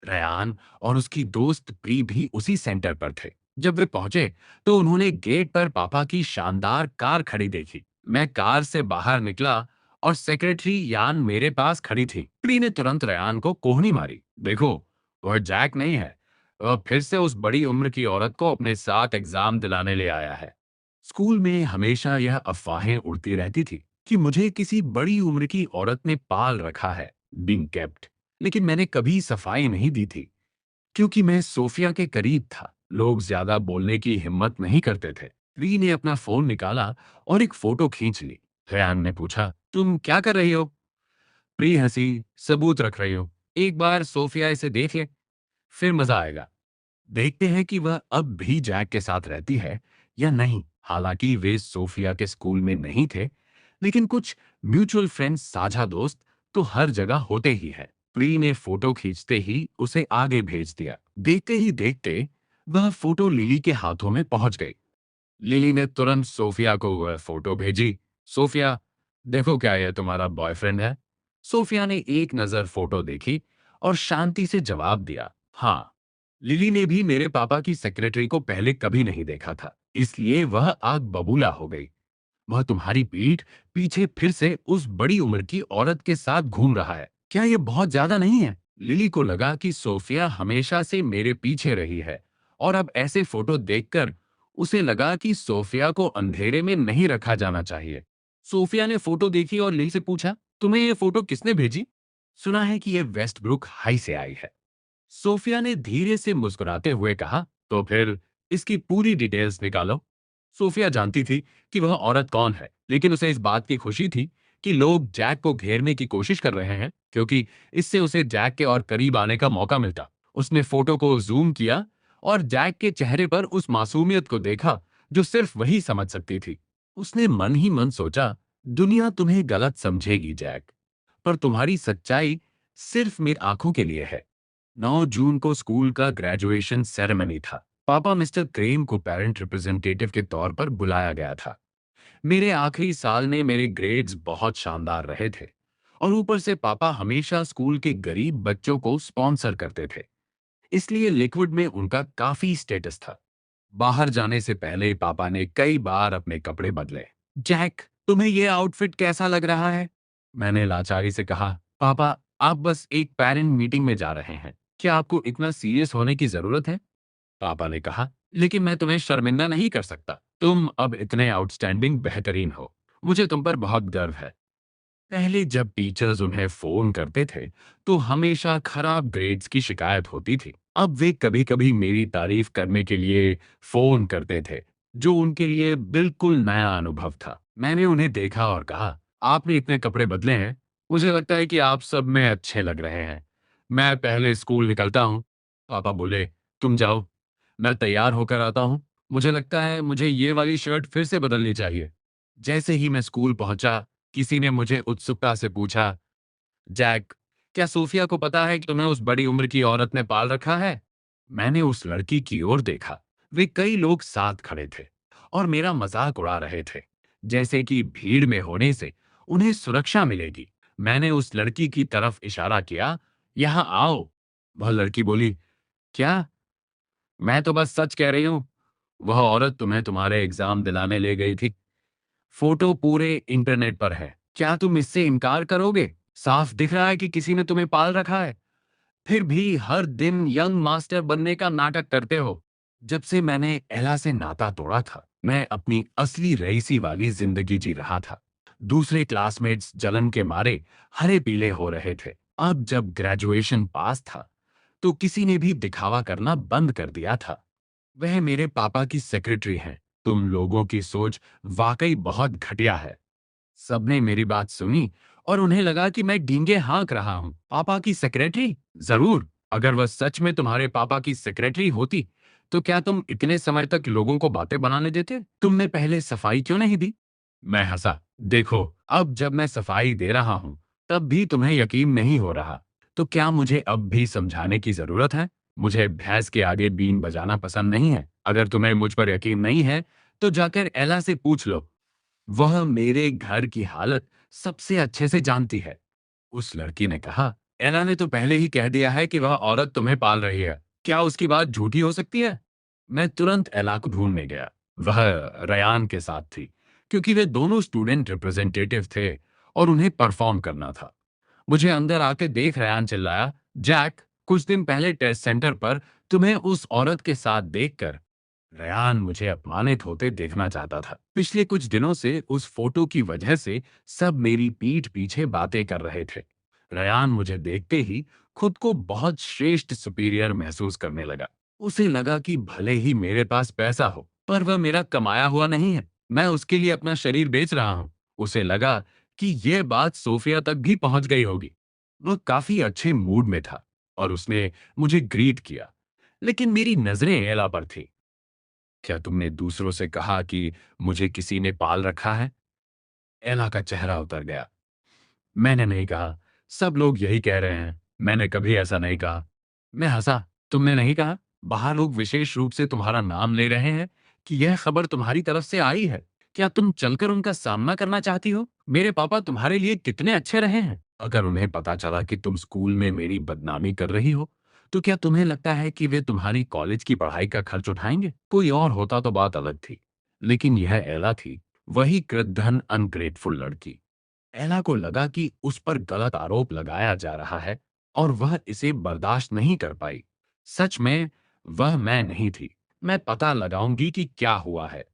रयान और उसकी दोस्त प्री भी उसी सेंटर पर थे। जब वे पहुंचे तो उन्होंने गेट पर पापा की शानदार कार खड़ी देखी। मैं कार से बाहर निकला और सेक्रेटरी यान मेरे पास खड़ी थी। प्री ने तुरंत रयान को कोहनी मारी, देखो, वह जैक नहीं है, वह फिर से उस बड़ी उम्र की औरत को अपने साथ एग्जाम दिलाने ले आया है। स्कूल में हमेशा यह अफवाहें उड़ती रहती थी कि मुझे किसी बड़ी उम्र की औरत ने पाल रखा है, बीइंग केप्ट। लेकिन मैंने कभी सफाई नहीं दी थी क्योंकि मैं सोफिया के करीब था। लोग ज्यादा बोलने की हिम्मत नहीं करते थे। री ने अपना फोन निकाला और एक फोटो खींच ली। रयान ने पूछा, तुम क्या कर रही हो? प्री हंसी, सबूत रख रही हो। एक बार सोफिया इसे देख ले, फिर मजा आएगा। देखते हैं कि वह अब भी जैक के साथ रहती है या नहीं। हालांकि वे सोफिया के स्कूल में नहीं थे, लेकिन कुछ म्यूचुअल फ्रेंड्स, साझा दोस्त तो हर जगह होते ही है। प्री ने फोटो खींचते ही उसे आगे भेज दिया। देखते ही देखते वह फोटो लिली के हाथों में पहुंच गई। लिली ने तुरंत सोफिया को वह फोटो भेजी। सोफिया, देखो क्या यह तुम्हारा बॉयफ्रेंड है? सोफिया ने एक नजर फोटो देखी और शांति से जवाब दिया, हाँ। लिली ने भी मेरे पापा की सेक्रेटरी को पहले कभी नहीं देखा था, इसलिए वह आग बबूला हो गई। वह तुम्हारी पीठ पीछे फिर से उस बड़ी उम्र की औरत के साथ घूम रहा है। क्या यह बहुत ज्यादा नहीं है? लिली को लगा कि सोफिया हमेशा से मेरे पीछे रही है और अब ऐसे फोटो देखकर उसे लगा कि सोफिया को अंधेरे में नहीं रखा जाना चाहिए। सोफिया ने फोटो देखी और लिली से पूछा, तुम्हें यह फोटो किसने भेजी? सुना है कि यह वेस्टब्रुक हाई से आई है। सोफिया ने धीरे से मुस्कुराते हुए कहा, तो फिर इसकी पूरी डिटेल्स निकालो। सोफिया जानती थी कि वह औरत कौन है, लेकिन उसे इस बात की खुशी थी कि लोग जैक को घेरने की कोशिश कर रहे हैं, क्योंकि इससे उसे जैक के और करीब आने का मौका मिलता। उसने फोटो को जूम किया और जैक के चेहरे पर उस मासूमियत को देखा जो सिर्फ वही समझ सकती थी। उसने मन ही मन सोचा, दुनिया तुम्हें गलत समझेगी जैक, पर तुम्हारी सच्चाई सिर्फ मेरी आंखों के लिए है। 9 जून को स्कूल का ग्रेजुएशन सेरेमनी था। पापा मिस्टर क्रेम को पेरेंट रिप्रेजेंटेटिव के तौर पर बुलाया गया था। मेरे आखिरी साल में मेरे ग्रेड्स बहुत शानदार रहे थे और ऊपर से पापा हमेशा स्कूल के गरीब बच्चों को स्पॉन्सर करते थे, इसलिए लिक्विड में उनका काफी स्टेटस था। बाहर जाने से पहले पापा ने कई बार अपने कपड़े बदले। जैक, तुम्हें यह आउटफिट कैसा लग रहा है? मैंने लाचारी से कहा, पापा, आप बस एक पेरेंट मीटिंग में जा रहे हैं, क्या आपको इतना सीरियस होने की जरूरत है? पापा ने कहा, लेकिन मैं तुम्हें शर्मिंदा नहीं कर सकता। तुम अब इतने आउटस्टैंडिंग बेहतरीन हो। मुझे तुम पर बहुत गर्व है। पहले जब टीचर्स उन्हें फोन करते थे तो हमेशा खराब ग्रेड्स की शिकायत होती थी। अब वे कभी कभी मेरी तारीफ करने के लिए फोन करते थे, जो उनके लिए बिल्कुल नया अनुभव था। मैंने उन्हें देखा और कहा, आपने इतने कपड़े बदले हैं, मुझे लगता है कि आप सब में अच्छे लग रहे हैं। मैं पहले स्कूल निकलता हूँ। पापा बोले, तुम जाओ, मैं तैयार होकर आता हूँ। मुझे लगता है मुझे ये वाली शर्ट फिर से बदलनी चाहिए। जैसे ही मैं स्कूल पहुंचा, किसी ने मुझे उत्सुकता से पूछा, जैक, क्या सोफिया को पता है कि तुम्हें उस बड़ी उम्र की औरत ने पाल रखा है? मैंने उस लड़की की ओर देखा। वे कई लोग साथ खड़े थे और मेरा मजाक उड़ा रहे थे, जैसे कि भीड़ में होने से उन्हें सुरक्षा मिलेगी। मैंने उस लड़की की तरफ इशारा किया, यहाँ आओ। वह लड़की बोली, क्या? मैं तो बस सच कह रही हूँ। वह औरत तुम्हें तुम्हारे एग्जाम दिलाने ले गई थी। फोटो पूरे इंटरनेट पर है। क्या तुम इससे इनकार करोगे? साफ दिख रहा है कि किसी ने तुम्हें पाल रखा है। फिर भी हर दिन यंग मास्टर बनने का नाटक करते हो। जब से मैंने एला से नाता तोड़ा था, मैं अपनी असली रईसी वाली जिंदगी जी रहा था। दूसरे क्लासमेट्स जलन के मारे हरे पीले हो रहे थे। अब जब ग्रेजुएशन पास था, तो किसी ने भी दिखावा करना बंद कर दिया था। वह मेरे पापा की सेक्रेटरी हैं। तुम लोगों की सोच वाकई बहुत घटिया है। सबने मेरी बात सुनी और उन्हें लगा कि मैं डींगे हाँक रहा हूं। पापा की सेक्रेटरी? जरूर। अगर वह सच में तुम्हारे पापा की सेक्रेटरी होती, तो क्या तुम इतने समय तक लोगों को बातें बनाने देते? तुमने पहले सफाई क्यों नहीं दी? मैं हंसा। देखो, अब जब मैं सफाई दे रहा हूं, तब भी तुम्हें यकीन नहीं हो रहा। तो क्या मुझे अब भी समझाने की जरूरत है? मुझे भैंस के आगे बीन बजाना पसंद नहीं है। अगर तुम्हें मुझ पर यकीन नहीं है, तो जाकर एला से पूछ लो। वह मेरे घर की हालत सबसे अच्छे से जानती है। उस लड़की ने कहा, एला ने तो पहले ही कह दिया है कि वह औरत तुम्हें पाल रही है। क्या उसकी बात झूठी हो सकती है? मैं तुरंत एला को ढूंढने गया। वह रयान के साथ थी, क्योंकि वे दोनों स्टूडेंट रिप्रेजेंटेटिव थे और उन्हें परफॉर्म करना था। मुझे अंदर आके देख रयान चिल्लाया, जैक, कुछ दिन पहले टेस्ट सेंटर पर तुम्हें उस औरत के साथ देखकर रयान मुझे अपमानित होते देखना चाहता था। पिछले कुछ दिनों से उस फोटो की वजह से सब मेरी पीठ पीछे बातें कर रहे थे। रयान मुझे देखते ही खुद को बहुत श्रेष्ठ सुपीरियर महसूस करने लगा। उसे लगा कि भले ही मेरे पास पैसा हो, पर वह मेरा कमाया हुआ नहीं है। मैं उसके लिए अपना शरीर बेच रहा हूँ। उसे लगा कि यह बात सोफिया तक भी पहुंच गई होगी। वह काफी अच्छे मूड में था और उसने मुझे ग्रीट किया, लेकिन मेरी नजरें एला पर थी। क्या तुमने दूसरों से कहा कि मुझे किसी ने पाल रखा है? एला का चेहरा उतर गया। मैंने नहीं कहा। सब लोग यही कह रहे हैं। मैंने कभी ऐसा नहीं कहा। मैं हंसा। तुमने नहीं कहा? बाहर लोग विशेष रूप से तुम्हारा नाम ले रहे हैं कि यह खबर तुम्हारी तरफ से आई है। क्या तुम चलकर उनका सामना करना चाहती हो? मेरे पापा तुम्हारे लिए कितने अच्छे रहे हैं। अगर उन्हें पता चला कि तुम स्कूल में मेरी बदनामी कर रही हो, तो क्या तुम्हें लगता है कि वे तुम्हारी कॉलेज की पढ़ाई का खर्च उठाएंगे? कोई और होता तो बात अलग थी, लेकिन यह एला थी, वही कृतघ्न अनग्रेटफुल लड़की। एला को लगा कि उस पर गलत आरोप लगाया जा रहा है और वह इसे बर्दाश्त नहीं कर पाई। सच में वह मैं नहीं थी। मैं पता लगाऊंगी कि क्या हुआ है।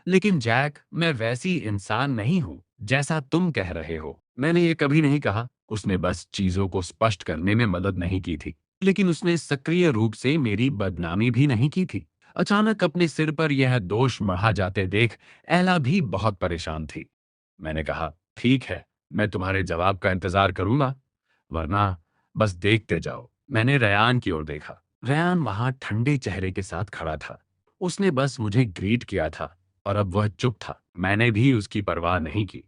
लेकिन जैक, मैं वैसी इंसान नहीं हूं जैसा तुम कह रहे हो। मैंने ये कभी नहीं कहा। उसने बस चीजों को स्पष्ट करने में मदद नहीं की थी, लेकिन उसने सक्रिय रूप से मेरी बदनामी भी नहीं की थी। अचानक अपने सिर पर यह दोष मढ़ा जाते देख एला भी बहुत परेशान थी। मैंने कहा, ठीक है, मैं तुम्हारे जवाब का इंतजार करूंगा, वरना बस देखते जाओ। मैंने रयान की ओर देखा। रयान वहां ठंडे चेहरे के साथ खड़ा था। उसने बस मुझे ग्रीट किया था और अब वह चुप था। मैंने भी उसकी परवाह नहीं की।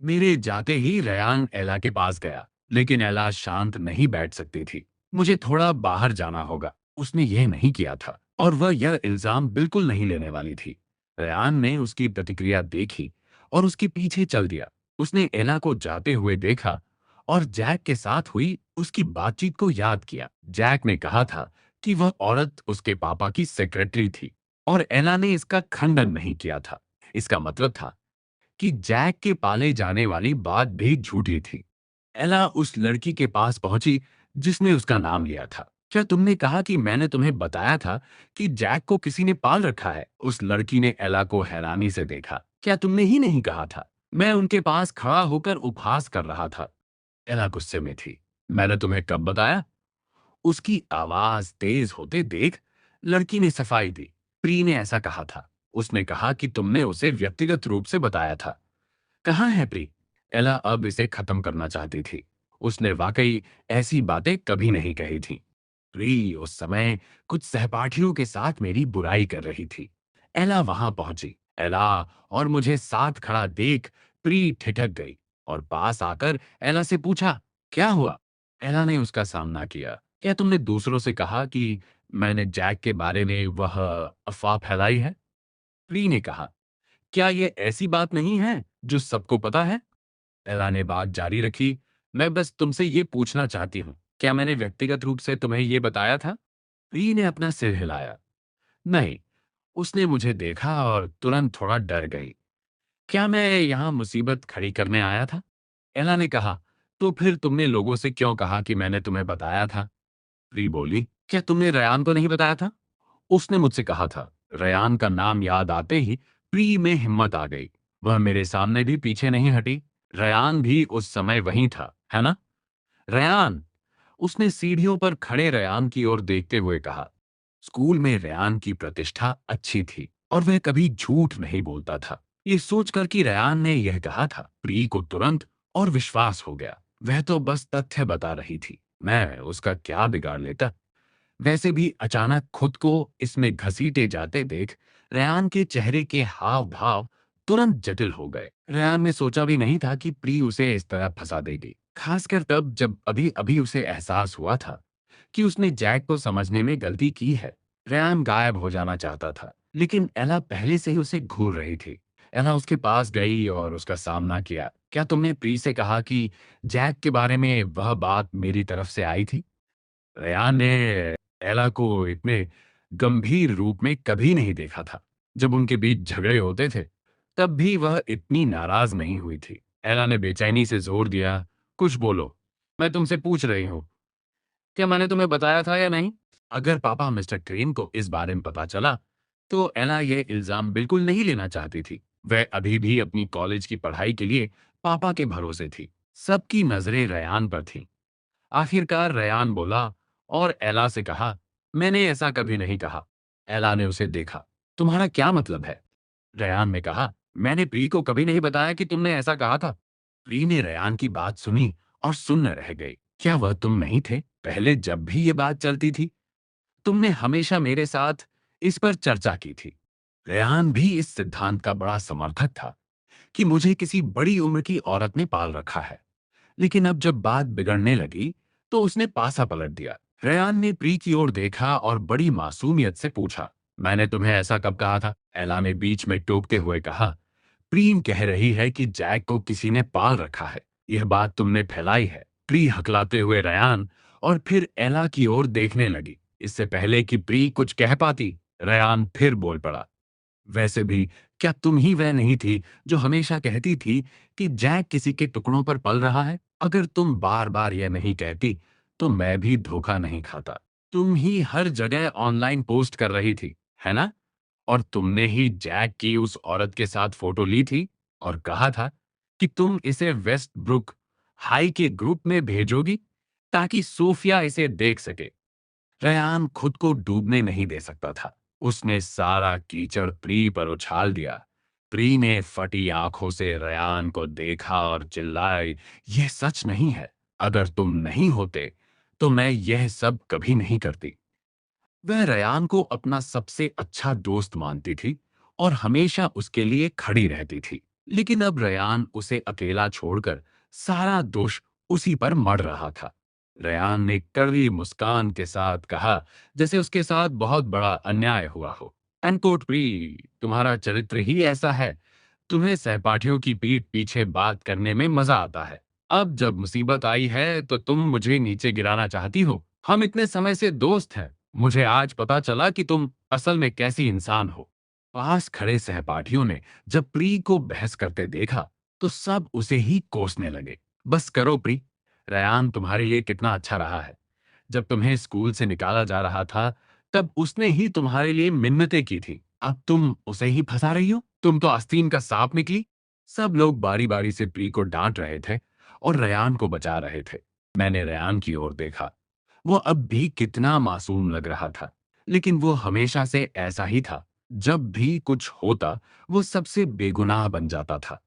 मेरे जाते ही रयान एला के पास गया, लेकिन एला शांत नहीं बैठ सकती थी। मुझे थोड़ा बाहर जाना होगा, उसने यह नहीं किया था और वह यह इल्जाम बिल्कुल नहीं लेने वाली थी। रयान ने उसकी प्रतिक्रिया देखी और उसके पीछे चल दिया। उसने एला को जाते हुए देखा और जैक के साथ हुई उसकी बातचीत को याद किया। जैक ने कहा था कि वह औरत उसके पापा की सेक्रेटरी थी और एला ने इसका खंडन नहीं किया था। इसका मतलब था कि जैक के पाले जाने वाली बात भी झूठी थी। एला उस लड़की के पास पहुंची जिसने उसका नाम लिया था। क्या तुमने कहा कि मैंने तुम्हें बताया था कि जैक को किसी ने पाल रखा है? उस लड़की ने एला को हैरानी से देखा। क्या तुमने ही नहीं कहा था? मैं उनके पास खड़ा होकर उपहास कर रहा था। एला गुस्से में थी। मैंने तुम्हें कब बताया? उसकी आवाज तेज होते देख लड़की ने सफाई दी। प्री ने ऐसा कहा था। उसने कहा कि तुमने उसे व्यक्तिगत रूप से बताया था। कहाँ है प्री? एला अब इसे खत्म करना चाहती थी। उसने वाकई ऐसी बातें कभी नहीं कही थी। प्री उस समय कुछ सहपाठियों के साथ मेरी बुराई कर रही थी। एला वहां पहुंची। एला और मुझे साथ खड़ा देख प्री ठिठक गई और पास आकर एला से पूछा, क्या हुआ? एला ने उसका सामना किया। क्या तुमने दूसरों से कहा कि मैंने जैक के बारे में वह अफवाह फैलाई है? प्री ने कहा, क्या ये ऐसी बात नहीं है जो सबको पता है? एला ने बात जारी रखी। मैं बस तुमसे ये पूछना चाहती हूँ, क्या मैंने व्यक्तिगत रूप से तुम्हें ये बताया था? प्री ने अपना सिर हिलाया। नहीं। उसने मुझे देखा और तुरंत थोड़ा डर गई। क्या मैं यहाँ मुसीबत खड़ी करने आया था? एला ने कहा, तो फिर तुमने लोगों से क्यों कहा कि मैंने तुम्हें बताया था? प्री बोली, क्या तुमने रयान को नहीं बताया था? उसने मुझसे कहा था। रयान का नाम याद आते ही प्री में हिम्मत आ गई। वह मेरे सामने भी पीछे नहीं हटी। रयान भी उस समय वहीं था, है ना? रयान, उसने सीढ़ियों पर खड़े रयान की ओर देखते हुए कहा। स्कूल में रयान की प्रतिष्ठा अच्छी थी और वह कभी झूठ नहीं बोलता था। ये सोचकर कि रयान ने यह कहा था, प्री को तुरंत और विश्वास हो गया। वह तो बस तथ्य बता रही थी, मैं उसका क्या बिगाड़ लेता। वैसे भी अचानक खुद को इसमें घसीटे जाते देख रेयान के चेहरे के हाव भाव तुरंत जटिल हो गए। रेयान ने सोचा भी नहीं था कि प्री उसे इस तरह फंसा देगी, खासकर तब जब अभी अभी उसे एहसास हुआ था कि उसने जैक को समझने में गलती की है। रेयान गायब हो जाना चाहता था, लेकिन एला पहले से ही उसे घूर रही थी। एला उसके पास गई और उसका सामना किया। क्या तुमने प्री से कहा कि जैक के बारे में वह बात मेरी तरफ से आई थी? रेयान ने एला को इतने गंभीर रूप में कभी नहीं देखा था। जब उनके बीच झगड़े होते थे, तब भी वह इतनी नाराज नहीं हुई थी। एला ने बेचैनी से जोर दिया, कुछ बोलो, मैं तुमसे पूछ रही हूँ, क्या मैंने तुम्हें बताया था या नहीं? अगर पापा मिस्टर क्रेन को इस बारे में पता चला, तो एला ये इल्जाम बिल्कुल नहीं लेना चाहती थी। वह अभी भी अपनी कॉलेज की पढ़ाई के लिए पापा के भरोसे थी। सबकी नजरें रयान पर थीं। आखिरकार रयान बोला और एला से कहा, मैंने ऐसा कभी नहीं कहा। एला ने उसे देखा, तुम्हारा क्या मतलब है? रयान ने कहा, मैंने प्री को कभी नहीं बताया कि तुमने ऐसा कहा था। प्री ने रयान की बात सुनी और सुन्न रह गई। क्या वह तुम नहीं थे पहले जब भी ये बात चलती थी? तुमने हमेशा मेरे साथ इस पर चर्चा की थी। रेहान भी इस सिद्धांत का बड़ा समर्थक था कि मुझे किसी बड़ी उम्र की औरत ने पाल रखा है। लेकिन अब जब बात बिगड़ने लगी, तो उसने पासा पलट दिया। रेयान ने प्री की ओर देखा और बड़ी मासूमियत से पूछा, मैंने तुम्हें ऐसा कब कहा था? एला ने बीच में टोकते हुए कहा, प्रीम कह रही है कि जैक को किसी ने पाल रखा है। यह बात तुमने फैलाई है। प्री हकलाते हुए रयान और फिर एला की ओर देखने लगी। इससे पहले कि प्री कुछ कह पाती, रयान फिर बोल पड़ा, वैसे भी क्या तुम ही वह नहीं थी जो हमेशा कहती थी कि जैक किसी के टुकड़ों पर पल रहा है? अगर तुम बार बार यह नहीं कहती, तो मैं भी धोखा नहीं खाता। तुम ही हर जगह ऑनलाइन पोस्ट कर रही थी, है ना? और तुमने ही जैक की उस औरत के साथ फोटो ली थी और कहा था कि तुम इसे वेस्ट ब्रुक हाई के ग्रुप में भेजोगी ताकि सोफिया इसे देख सके। रेयान खुद को डूबने नहीं दे सकता था। उसने सारा कीचड़ प्री पर उछाल दिया। प्री ने फटी आंखों से रेयान को देखा और चिल्लाई, यह सच नहीं है। अगर तुम नहीं होते, तो मैं यह सब कभी नहीं करती। वह रेयान को अपना सबसे अच्छा दोस्त मानती थी और हमेशा उसके लिए खड़ी रहती थी। लेकिन अब रेयान उसे अकेला छोड़कर सारा दोष उसी पर मढ़ रहा था। रेयान ने कड़वी मुस्कान के साथ कहा, जैसे उसके साथ बहुत बड़ा अन्याय हुआ हो। एनकोट प्री, तुम्हारा चरित्र ही ऐसा है। तुम्हें सहपाठियों की पीठ पीछे बात करने में मजा आता है। अब जब मुसीबत आई है, तो तुम मुझे नीचे गिराना चाहती हो। हम इतने समय से दोस्त हैं। मुझे आज पता चला कि तुम असल में कैसी इंसान हो। पास खड़े सहपाठियों ने जब प्री को बहस करते देखा, तो सब उसे ही कोसने लगे। बस करो प्री, रयान तुम्हारे लिए कितना अच्छा रहा है। जब तुम्हें स्कूल से निकाला जा रहा था, तब उसने ही तुम्हारे लिए मिन्नतें की थी। अब तुम उसे ही फंसा रही हो। तुम तो आस्तीन का सांप निकली। सब लोग बारी बारी से प्री को डांट रहे थे और रयान को बचा रहे थे। मैंने रयान की ओर देखा। वो अब भी कितना मासूम लग रहा था, लेकिन वो हमेशा से ऐसा ही था। जब भी कुछ होता, वो सबसे बेगुनाह बन जाता था।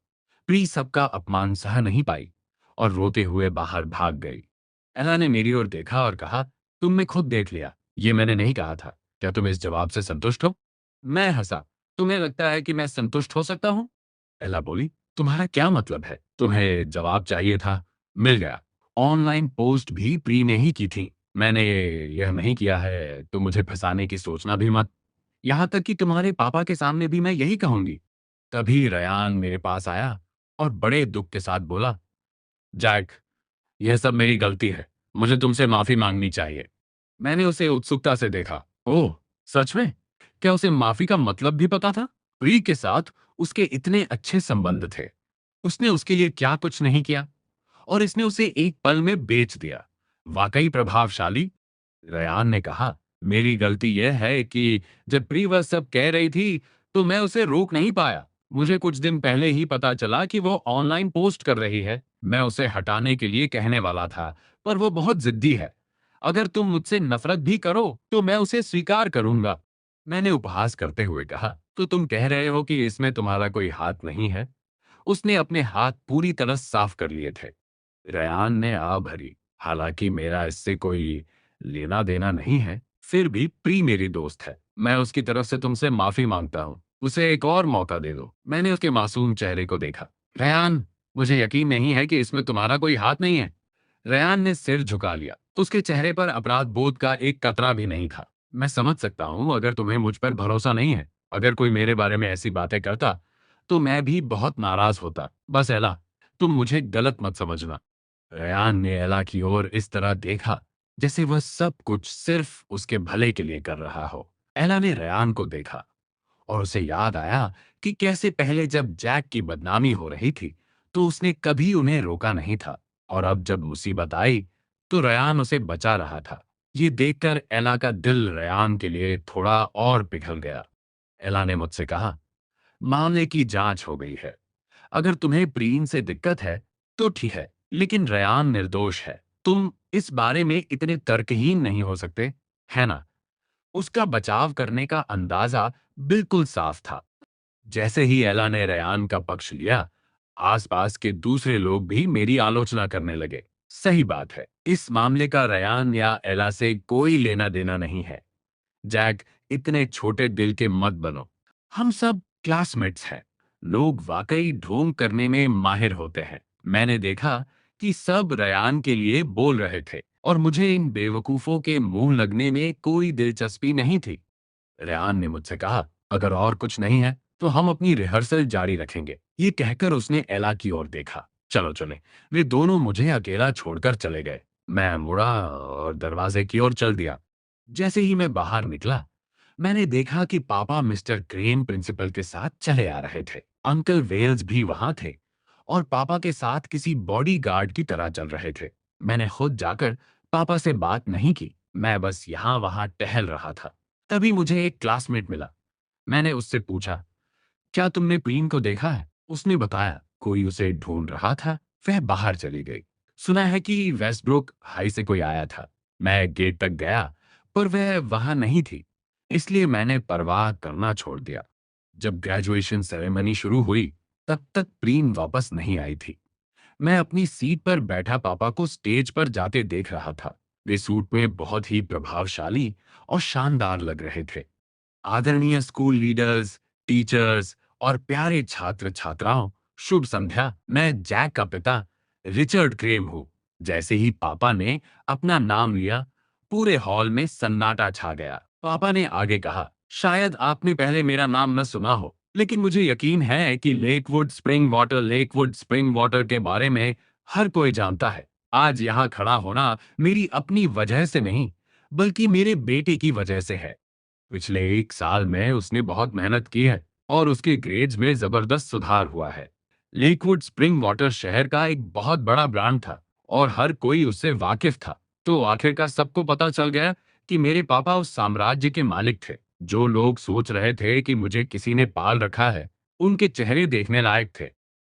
प्री सबका अपमान सह नहीं पाई और रोते हुए बाहर भाग गई। एला ने मेरी ओर देखा और कहा, तुमने खुद देख लिया, ये मैंने नहीं कहा था। क्या तुम इस जवाब से संतुष्ट हो? मैं हंसा। तुम्हें लगता है कि मैं संतुष्ट हो सकता हूँ? एला बोली, तुम्हारा क्या मतलब है? तुम्हें जवाब चाहिए था, मिल गया। ऑनलाइन पोस्ट भी प्री ने ही की थी। मैंने यह नहीं किया है, तो मुझे फंसाने की सोचना भी मत। यहाँ तक कि तुम्हारे पापा के सामने भी मैं यही कहूंगी। तभी रयान मेरे पास आया और बड़े दुख के साथ बोला, जैक, यह सब मेरी गलती है। मुझे तुमसे माफी मांगनी चाहिए। मैंने उसे उत्सुकता से देखा। ओह, सच में? क्या उसे माफी का मतलब भी पता था? प्री के साथ उसके इतने अच्छे संबंध थे। उसने उसके लिए क्या कुछ नहीं किया? और इसने उसे एक पल में बेच दिया। वाकई प्रभावशाली। रयान ने कहा, मेरी गलती यह है कि जब प्री वह सब कह रही थी तो मैं उसे रोक नहीं पाया। मुझे कुछ दिन पहले ही पता चला कि वो ऑनलाइन पोस्ट कर रही है। मैं उसे हटाने के लिए कहने वाला था, पर वो बहुत जिद्दी है। अगर तुम मुझसे नफरत भी करो तो मैं उसे स्वीकार करूंगा। मैंने उपहास करते हुए कहा, तो तुम कह रहे हो कि इसमें तुम्हारा कोई हाथ नहीं है? उसने अपने हाथ पूरी तरह साफ कर लिए थे। रयान ने आ भरी। हालांकि मेरा इससे कोई लेना देना नहीं है, फिर भी प्री मेरी दोस्त है। मैं उसकी तरफ से तुमसे माफी मांगता हूँ। उसे एक और मौका दे दो। मैंने उसके मासूम चेहरे को देखा। रयान, मुझे यकीन नहीं है कि इसमें तुम्हारा कोई हाथ नहीं है। रयान ने सिर झुका लिया। उसके चेहरे पर अपराध बोध का एक कतरा भी नहीं था। मैं समझ सकता हूँ अगर तुम्हें मुझ पर भरोसा नहीं है। अगर कोई मेरे बारे में ऐसी बातें करता तो मैं भी बहुत नाराज होता। बस एला, तुम मुझे गलत मत समझना। रयान ने एला की ओर इस तरह देखा जैसे वह सब कुछ सिर्फ उसके भले के लिए कर रहा हो। एला ने रयान को देखा और उसे याद आया कि कैसे पहले जब जैक की बदनामी हो रही थी तो उसने कभी उन्हें रोका नहीं था, और अब जब मुसीबत आई तो रयान उसे बचा रहा था। ये देखकर एला का दिल रयान के लिए थोड़ा और पिघल गया। एला ने मुझसे कहा, मामले की जांच हो गई है। अगर तुम्हें प्रीन से दिक्कत है तो ठीक है, लेकिन रयान निर्दोष है। तुम इस बारे में इतने तर्कहीन नहीं हो सकते, है ना? उसका बचाव करने का अंदाजा बिल्कुल साफ था। जैसे ही एला ने रयान का पक्ष लिया, आसपास के दूसरे लोग भी मेरी आलोचना करने लगे। सही बात है, इस मामले का रयान या एला से कोई लेना देना नहीं है। जैक, इतने छोटे दिल के मत बनो। हम सब क्लासमेट्स हैं। लोग वाकई ढोंग करने में माहिर होते हैं। मैंने देखा कि सब रयान के लिए बोल रहे थे और मुझे इन बेवकूफों के मुंह लगने में कोई दिलचस्पी नहीं थी। रेहान ने मुझसे कहा, अगर और कुछ नहीं है तो हम अपनी रिहर्सल जारी रखेंगे। ये कहकर उसने एला की ओर देखा। चलो चले। वे दोनों मुझे अकेला छोड़कर चले गए। मैं मुड़ा और दरवाजे की ओर चल दिया। जैसे ही मैं बाहर निकला, मैंने देखा कि पापा मिस्टर क्रेन प्रिंसिपल के साथ चले आ रहे थे। अंकल वेल्स भी वहां थे और पापा के साथ किसी बॉडीगार्ड की तरह चल रहे थे। मैंने खुद जाकर पापा से बात नहीं की। मैं बस यहाँ वहां टहल रहा था। तभी मुझे एक क्लासमेट मिला। मैंने उससे पूछा, क्या तुमने प्रीन को देखा है? उसने बताया, कोई उसे ढूंढ रहा था। वह बाहर चली गई। सुना है कि वेस्टब्रुक हाई से कोई आया था। मैं गेट तक गया, पर वह वहां नहीं थी। इसलिए मैंने परवाह करना छोड़ दिया। जब ग्रेजुएशन सेरेमनी शुरू हुई, तब तक प्रीन वापस नहीं आई थी। मैं अपनी सीट पर बैठा पापा को स्टेज पर जाते देख रहा था। वे सूट में बहुत ही प्रभावशाली और शानदार लग रहे थे। आदरणीय स्कूल लीडर्स, टीचर्स और प्यारे छात्र छात्राओं, शुभ संध्या। मैं जैक का पिता रिचर्ड क्रेम हूँ। जैसे ही पापा ने अपना नाम लिया, पूरे हॉल में सन्नाटा छा गया। पापा ने आगे कहा, शायद आपने पहले मेरा नाम न सुना हो, लेकिन मुझे यकीन है कि लेकवुड स्प्रिंग वाटर के बारे में हर कोई जानता है। आज यहाँ खड़ा होना मेरी अपनी वजह से नहीं, बल्कि मेरे बेटे की वजह से है। पिछले एक साल में उसने बहुत मेहनत की है और उसके ग्रेड्स में जबरदस्त सुधार हुआ है। लेकवुड स्प्रिंग वाटर शहर का एक बहुत बड़ा ब्रांड था और हर कोई उससे वाकिफ था। तो आखिरकार सबको पता चल गया कि मेरे पापा उस साम्राज्य के मालिक थे। जो लोग सोच रहे थे कि मुझे किसी ने पाल रखा है, उनके चेहरे देखने लायक थे।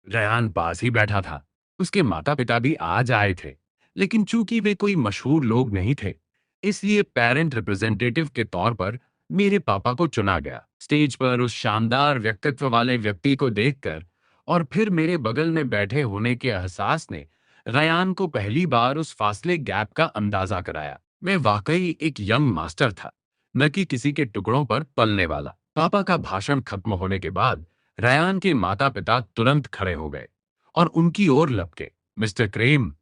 रयान पास ही बैठा था। उसके माता पिता भी आज आए थे, लेकिन चूंकि वे कोई मशहूर लोग नहीं थे, इसलिए पेरेंट रिप्रेजेंटेटिव के तौर पर मेरे पापा को चुना गया। स्टेज पर उस शानदार व्यक्तित्व वाले व्यक्ति को देखकर और फिर मेरे बगल में बैठे होने के एहसास ने रयान को पहली बार उस फासले गैप का अंदाजा कराया। मैं वाकई एक यंग मास्टर था, न कि किसी के टुकड़ों पर पलने वाला। पापा का भाषण खत्म होने के बाद रयान के माता पिता तुरंत खड़े हो गए और उनकी ओर लपके। मिस्टर क्रेम,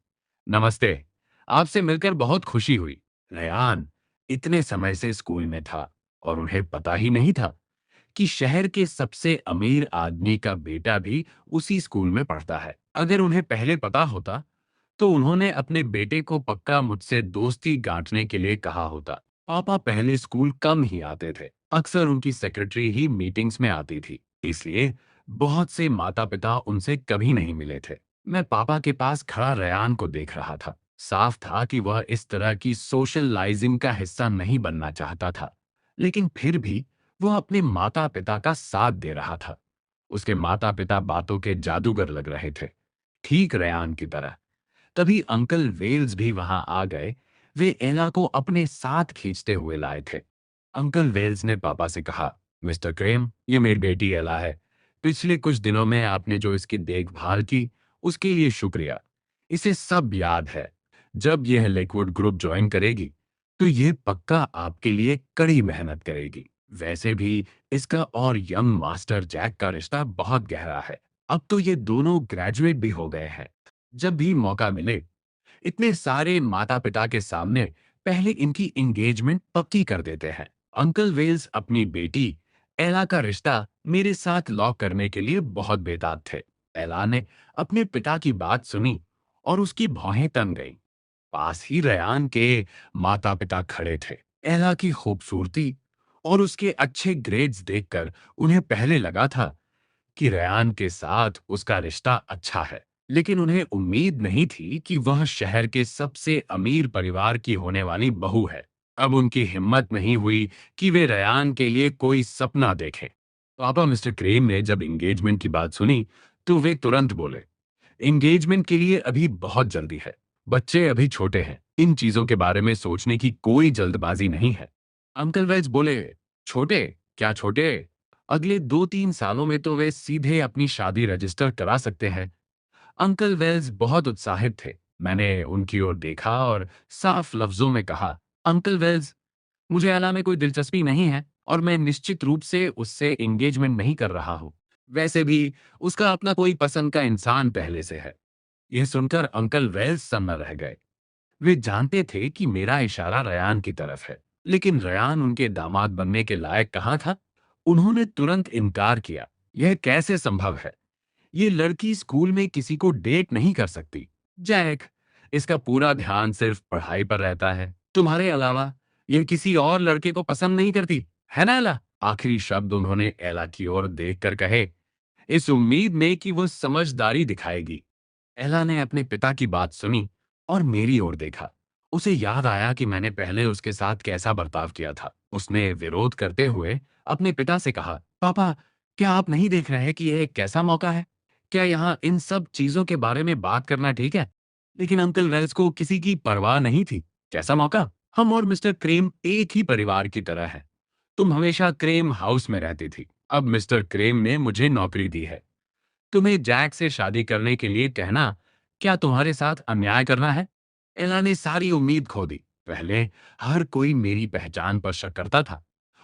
नमस्ते। आपसे मिलकर बहुत खुशी हुई। रयान इतने समय से स्कूल में था और उन्हें पता ही नहीं था कि शहर के सबसे अमीर आदमी का बेटा भी उसी स्कूल में पढ़ता है। अगर उन्हें पहले पता होता तो उन्होंने अपने बेटे को पक्का मुझसे दोस्ती गांठने के लिए कहा होता। पापा पहले स्कूल कम ही आते थे। अक्सर उनकी सेक्रेटरी ही मीटिंग्स में आती थी, इसलिए बहुत से माता पिता उनसे कभी नहीं मिले थे। मैं पापा के पास खड़ा रेयान को देख रहा था। साफ था कि वह इस तरह की सोशलाइजिंग का हिस्सा नहीं बनना चाहता था, लेकिन फिर भी वह अपने माता पिता का साथ दे रहा था। उसके माता पिता बातों के जादूगर लग रहे थे, ठीक रेयान की तरह। तभी अंकल वेल्स भी वहां आ गए। वे एला को अपने साथ खींचते हुए लाए थे। अंकल वेल्स ने पापा से कहा, मिस्टर क्रेम, ये मेरी बेटी एला है। पिछले कुछ दिनों में आपने जो इसकी देखभाल की, उसके लिए शुक्रिया। इसे सब याद है। जब यह लेकवुड ग्रुप ज्वाइन करेगी, तो यह पक्का आपके लिए कड़ी मेहनत करेगी। वैसे भी इसका और यंग मास्टर जैक का रिश्ता बहुत गहरा है। अब तो ये दोनों ग्रेजुएट भी हो गए हैं। जब भी मौका मिले, इतने सारे माता पिता के सामने पहले इनकी एंगेजमेंट पक्की कर देते हैं। अंकल वेल्स अपनी बेटी एला का रिश्ता मेरे साथ लॉक करने के लिए बहुत बेताब थे। एला ने अपने पिता की बात सुनी और उसकी भौहें तन गईं। पास ही रयान के माता पिता खड़े थे। एला की खूबसूरती और उसके अच्छे ग्रेड्स देखकर उन्हें पहले लगा था कि रयान के साथ उसका रिश्ता अच्छा है, लेकिन उन्हें उम्मीद नहीं थी कि वह शहर के सबसे अमीर परिवार की होने वाली बहू है। अब उनकी हिम्मत नहीं हुई कि वे रयान के लिए कोई सपना देखें। पापा मिस्टर क्रेम ने जब एंगेजमेंट की बात सुनी, तो वे तुरंत बोले, एंगेजमेंट के लिए अभी बहुत जल्दी है। बच्चे अभी छोटे हैं। इन चीजों के बारे में सोचने की कोई जल्दबाजी नहीं है। अंकल वेज बोले, छोटे? क्या छोटे? अगले 2-3 सालों में तो वे सीधे अपनी शादी रजिस्टर करा सकते हैं। अंकल वेल्स बहुत उत्साहित थे। मैंने उनकी ओर देखा और साफ लफ्जों में कहा, अंकल वेल्स, मुझे अला में कोई दिलचस्पी नहीं है और मैं निश्चित रूप से उससे एंगेजमेंट नहीं कर रहा हूँ। वैसे भी उसका अपना कोई पसंद का इंसान पहले से है। यह सुनकर अंकल वेल्स सन्न रह गए। वे जानते थे कि मेरा इशारा रयान की तरफ है, लेकिन रयान उनके दामाद बनने के लायक कहाँ था। उन्होंने तुरंत इनकार किया। यह कैसे संभव है? ये लड़की स्कूल में किसी को डेट नहीं कर सकती। जैक, इसका पूरा ध्यान सिर्फ पढ़ाई पर रहता है। तुम्हारे अलावा यह किसी और लड़के को पसंद नहीं करती, है ना एला? आखिरी शब्द उन्होंने एला की ओर देखकर कहे, इस उम्मीद में कि वो समझदारी दिखाएगी। एला ने अपने पिता की बात सुनी और मेरी ओर देखा। उसे याद आया कि मैंने पहले उसके साथ कैसा बर्ताव किया था। उसने विरोध करते हुए अपने पिता से कहा, पापा, क्या आप नहीं देख रहे हैं कि यह एक कैसा मौका है? क्या यहाँ इन सब चीजों के बारे में बात करना ठीक है? लेकिन अंकल वेल्स को किसी की परवाह नहीं थी। कैसा मौका? हम और मिस्टर क्रेम एक ही परिवार की तरह हैं। तुम हमेशा क्रेम हाउस में रहती थी। अब मिस्टर क्रेम ने मुझे नौकरी दी है। तुम्हें जैक से शादी करने के लिए कहना क्या तुम्हारे साथ अन्याय करना है? एला ने सारी उम्मीद खो दी। पहले हर कोई मेरी पहचान पर शक करता था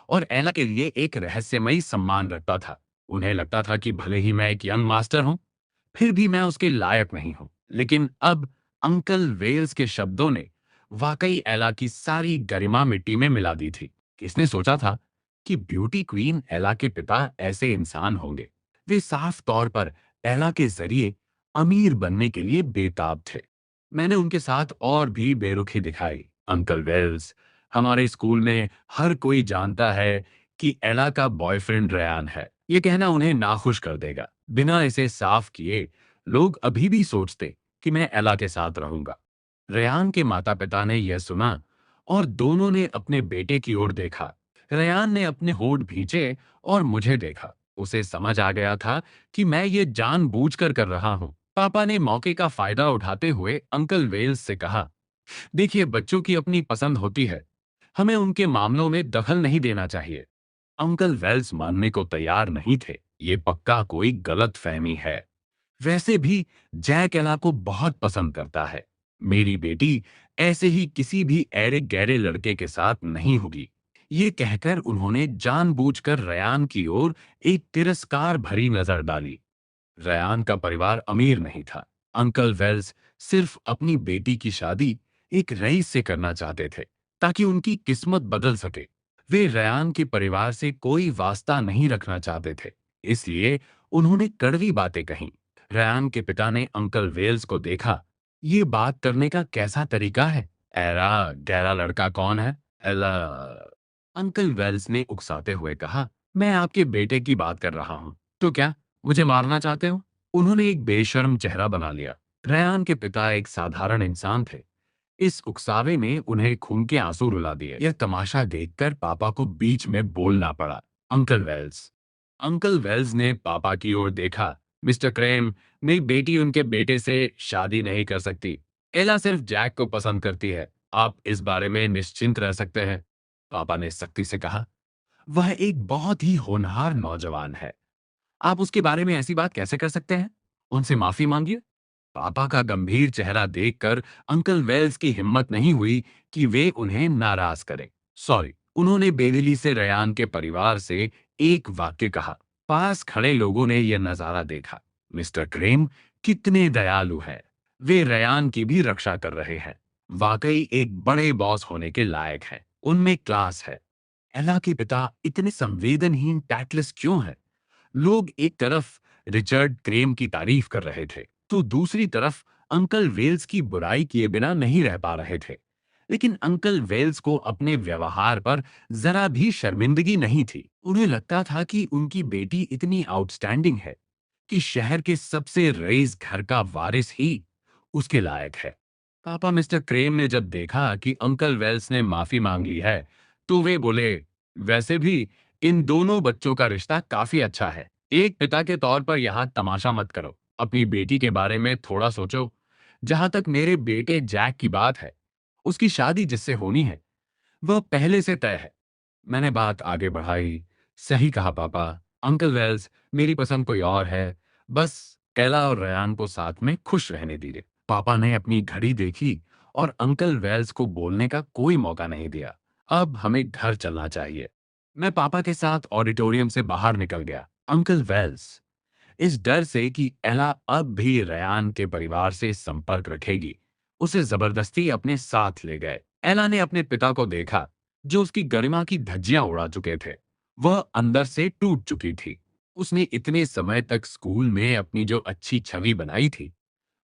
और एला के लिए एक रहस्यमयी सम्मान रखता था। उन्हें लगता था कि भले ही मैं एक यंग मास्टर हूं, फिर भी मैं उसके लायक नहीं हूं। लेकिन अब अंकल वेल्स के शब्दों ने वाकई एला की सारी गरिमा मिट्टी में मिला दी थी। किसने सोचा था कि ब्यूटी क्वीन एला के पिता ऐसे इंसान होंगे? वे साफ तौर पर एला के जरिए अमीर बनने के लिए बेताब थे। मैंने उनके साथ और भी बेरुखी दिखाई। अंकल वेल्स, हमारे स्कूल में हर कोई जानता है कि एला का बॉयफ्रेंड रयान है। ये कहना उन्हें नाखुश कर देगा। बिना इसे साफ किए लोग अभी भी सोचते कि मैं एला के साथ रहूंगा। रयान के माता पिता ने यह सुना और दोनों ने अपने बेटे की ओर देखा। रयान ने अपने होठ भींचे और मुझे देखा। उसे समझ आ गया था कि मैं ये जानबूझकर कर रहा हूं। पापा ने मौके का फायदा उठाते हुए अंकल वेल्स से कहा, देखिए, बच्चों की अपनी पसंद होती है। हमें उनके मामलों में दखल नहीं देना चाहिए। अंकल वेल्स मानने को तैयार नहीं थे। ये पक्का कोई गलत फहमी है। वैसे भी जैक एला को बहुत पसंद करता है। मेरी बेटी ऐसे ही किसी भी ऐरे गहरे लड़के के साथ नहीं होगी। ये कहकर उन्होंने जानबूझकर रयान की ओर एक तिरस्कार भरी नजर डाली। रयान का परिवार अमीर नहीं था। अंकल वेल्स सिर्फ अपनी बेटी की शादी एक रईस से करना चाहते थे, ताकि उनकी किस्मत बदल सके। वे रयान के परिवार से कोई वास्ता नहीं रखना चाहते थे। इसलिए उन्होंने कड़वी बातें कहीं। रयान के पिता ने अंकल वेल्स को देखा। ये बात करने का कैसा तरीका है? ऐरा गहरा लड़का कौन है? एला, अंकल वेल्स ने उकसाते हुए कहा, मैं आपके बेटे की बात कर रहा हूं। तो क्या मुझे मारना चाहते हो? उन्होंने एक बेशर्म चेहरा बना लिया। रेयान के पिता एक साधारण इंसान थे। इस उकसावे ने उन्हें खून के आंसू रुला दिए। यह तमाशा देखकर पापा को बीच में बोलना पड़ा। Uncle Wales. अंकल वेल्स ने पापा की ओर देखा। मिस्टर क्रेम, मेरी बेटी उनके बेटे से शादी नहीं कर सकती। एला सिर्फ जैक को पसंद करती है। आप इस बारे में निश्चिंत रह सकते हैं, पापा ने सख्ती से कहा। वह एक बहुत ही होनहार नौजवान है। आप उसके बारे में ऐसी बात कैसे कर सकते हैं? उनसे माफी मांगिए। पापा का गंभीर चेहरा देखकर अंकल वेल्स की हिम्मत नहीं हुई कि वे उन्हें नाराज करें। सॉरी। उन्होंने बेदिली से रयान के परिवार से एक वाक्य कहा। पास खड़े लोगों ने यह नजारा देखा। मिस्टर क्रेम कितने दयालु हैं। वे रयान की भी रक्षा कर रहे हैं। वाकई एक बड़े बॉस होने के लायक हैं। उनमें क्लास है। एला के पिता इतने संवेदनहीन टैटलेस क्यों हैं? लोग एक तरफ रिचर्ड क्रेम की तारीफ कर रहे थे तो दूसरी तरफ अंकल वेल्स की बुराई किए बिना नहीं रह पा रहे थे। लेकिन अंकल वेल्स को अपने व्यवहार पर जरा भी शर्मिंदगी नहीं थी। उन्हें लगता था कि उनकी बेटी इतनी आउटस्टैंडिंग है कि शहर के सबसे रईस घर का वारिस ही उसके लायक है। पापा मिस्टर क्रेम ने जब देखा कि अंकल वेल्स ने माफी मांग ली है तो वे बोले, वैसे भी इन दोनों बच्चों का रिश्ता काफी अच्छा है। एक पिता के तौर पर यहाँ तमाशा मत करो। अपनी बेटी के बारे में थोड़ा सोचो। जहां तक मेरे बेटे जैक की बात है, उसकी शादी जिससे होनी है वह पहले से तय है। मैंने बात आगे बढ़ाई। सही कहा पापा। अंकल वेल्स, मेरी पसंद कोई और है। बस कैला और रयान को साथ में खुश रहने दीजिए। पापा ने अपनी घड़ी देखी और अंकल वेल्स को बोलने का कोई मौका नहीं दिया। अब हमें घर चलना चाहिए। मैं पापा के साथ ऑडिटोरियम से बाहर निकल गया। अंकल वेल्स, इस डर से कि एला अब भी रयान के परिवार से संपर्क रखेगी, उसे जबरदस्ती अपने साथ ले गए। एला ने अपने पिता को देखा, जो उसकी गरिमा की धज्जियां उड़ा चुके थे। वह अंदर से टूट चुकी थी। उसने इतने समय तक स्कूल में अपनी जो अच्छी छवि बनाई थी,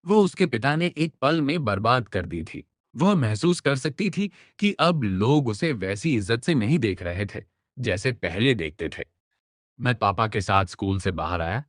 वो उसके पिता ने एक पल में बर्बाद कर दी थी। वह महसूस कर सकती थी कि अब लोग उसे वैसी इज्जत से नहीं देख रहे थे, जैसे पहले देखते थे। मैं पापा के साथ स्कूल से बाहर आया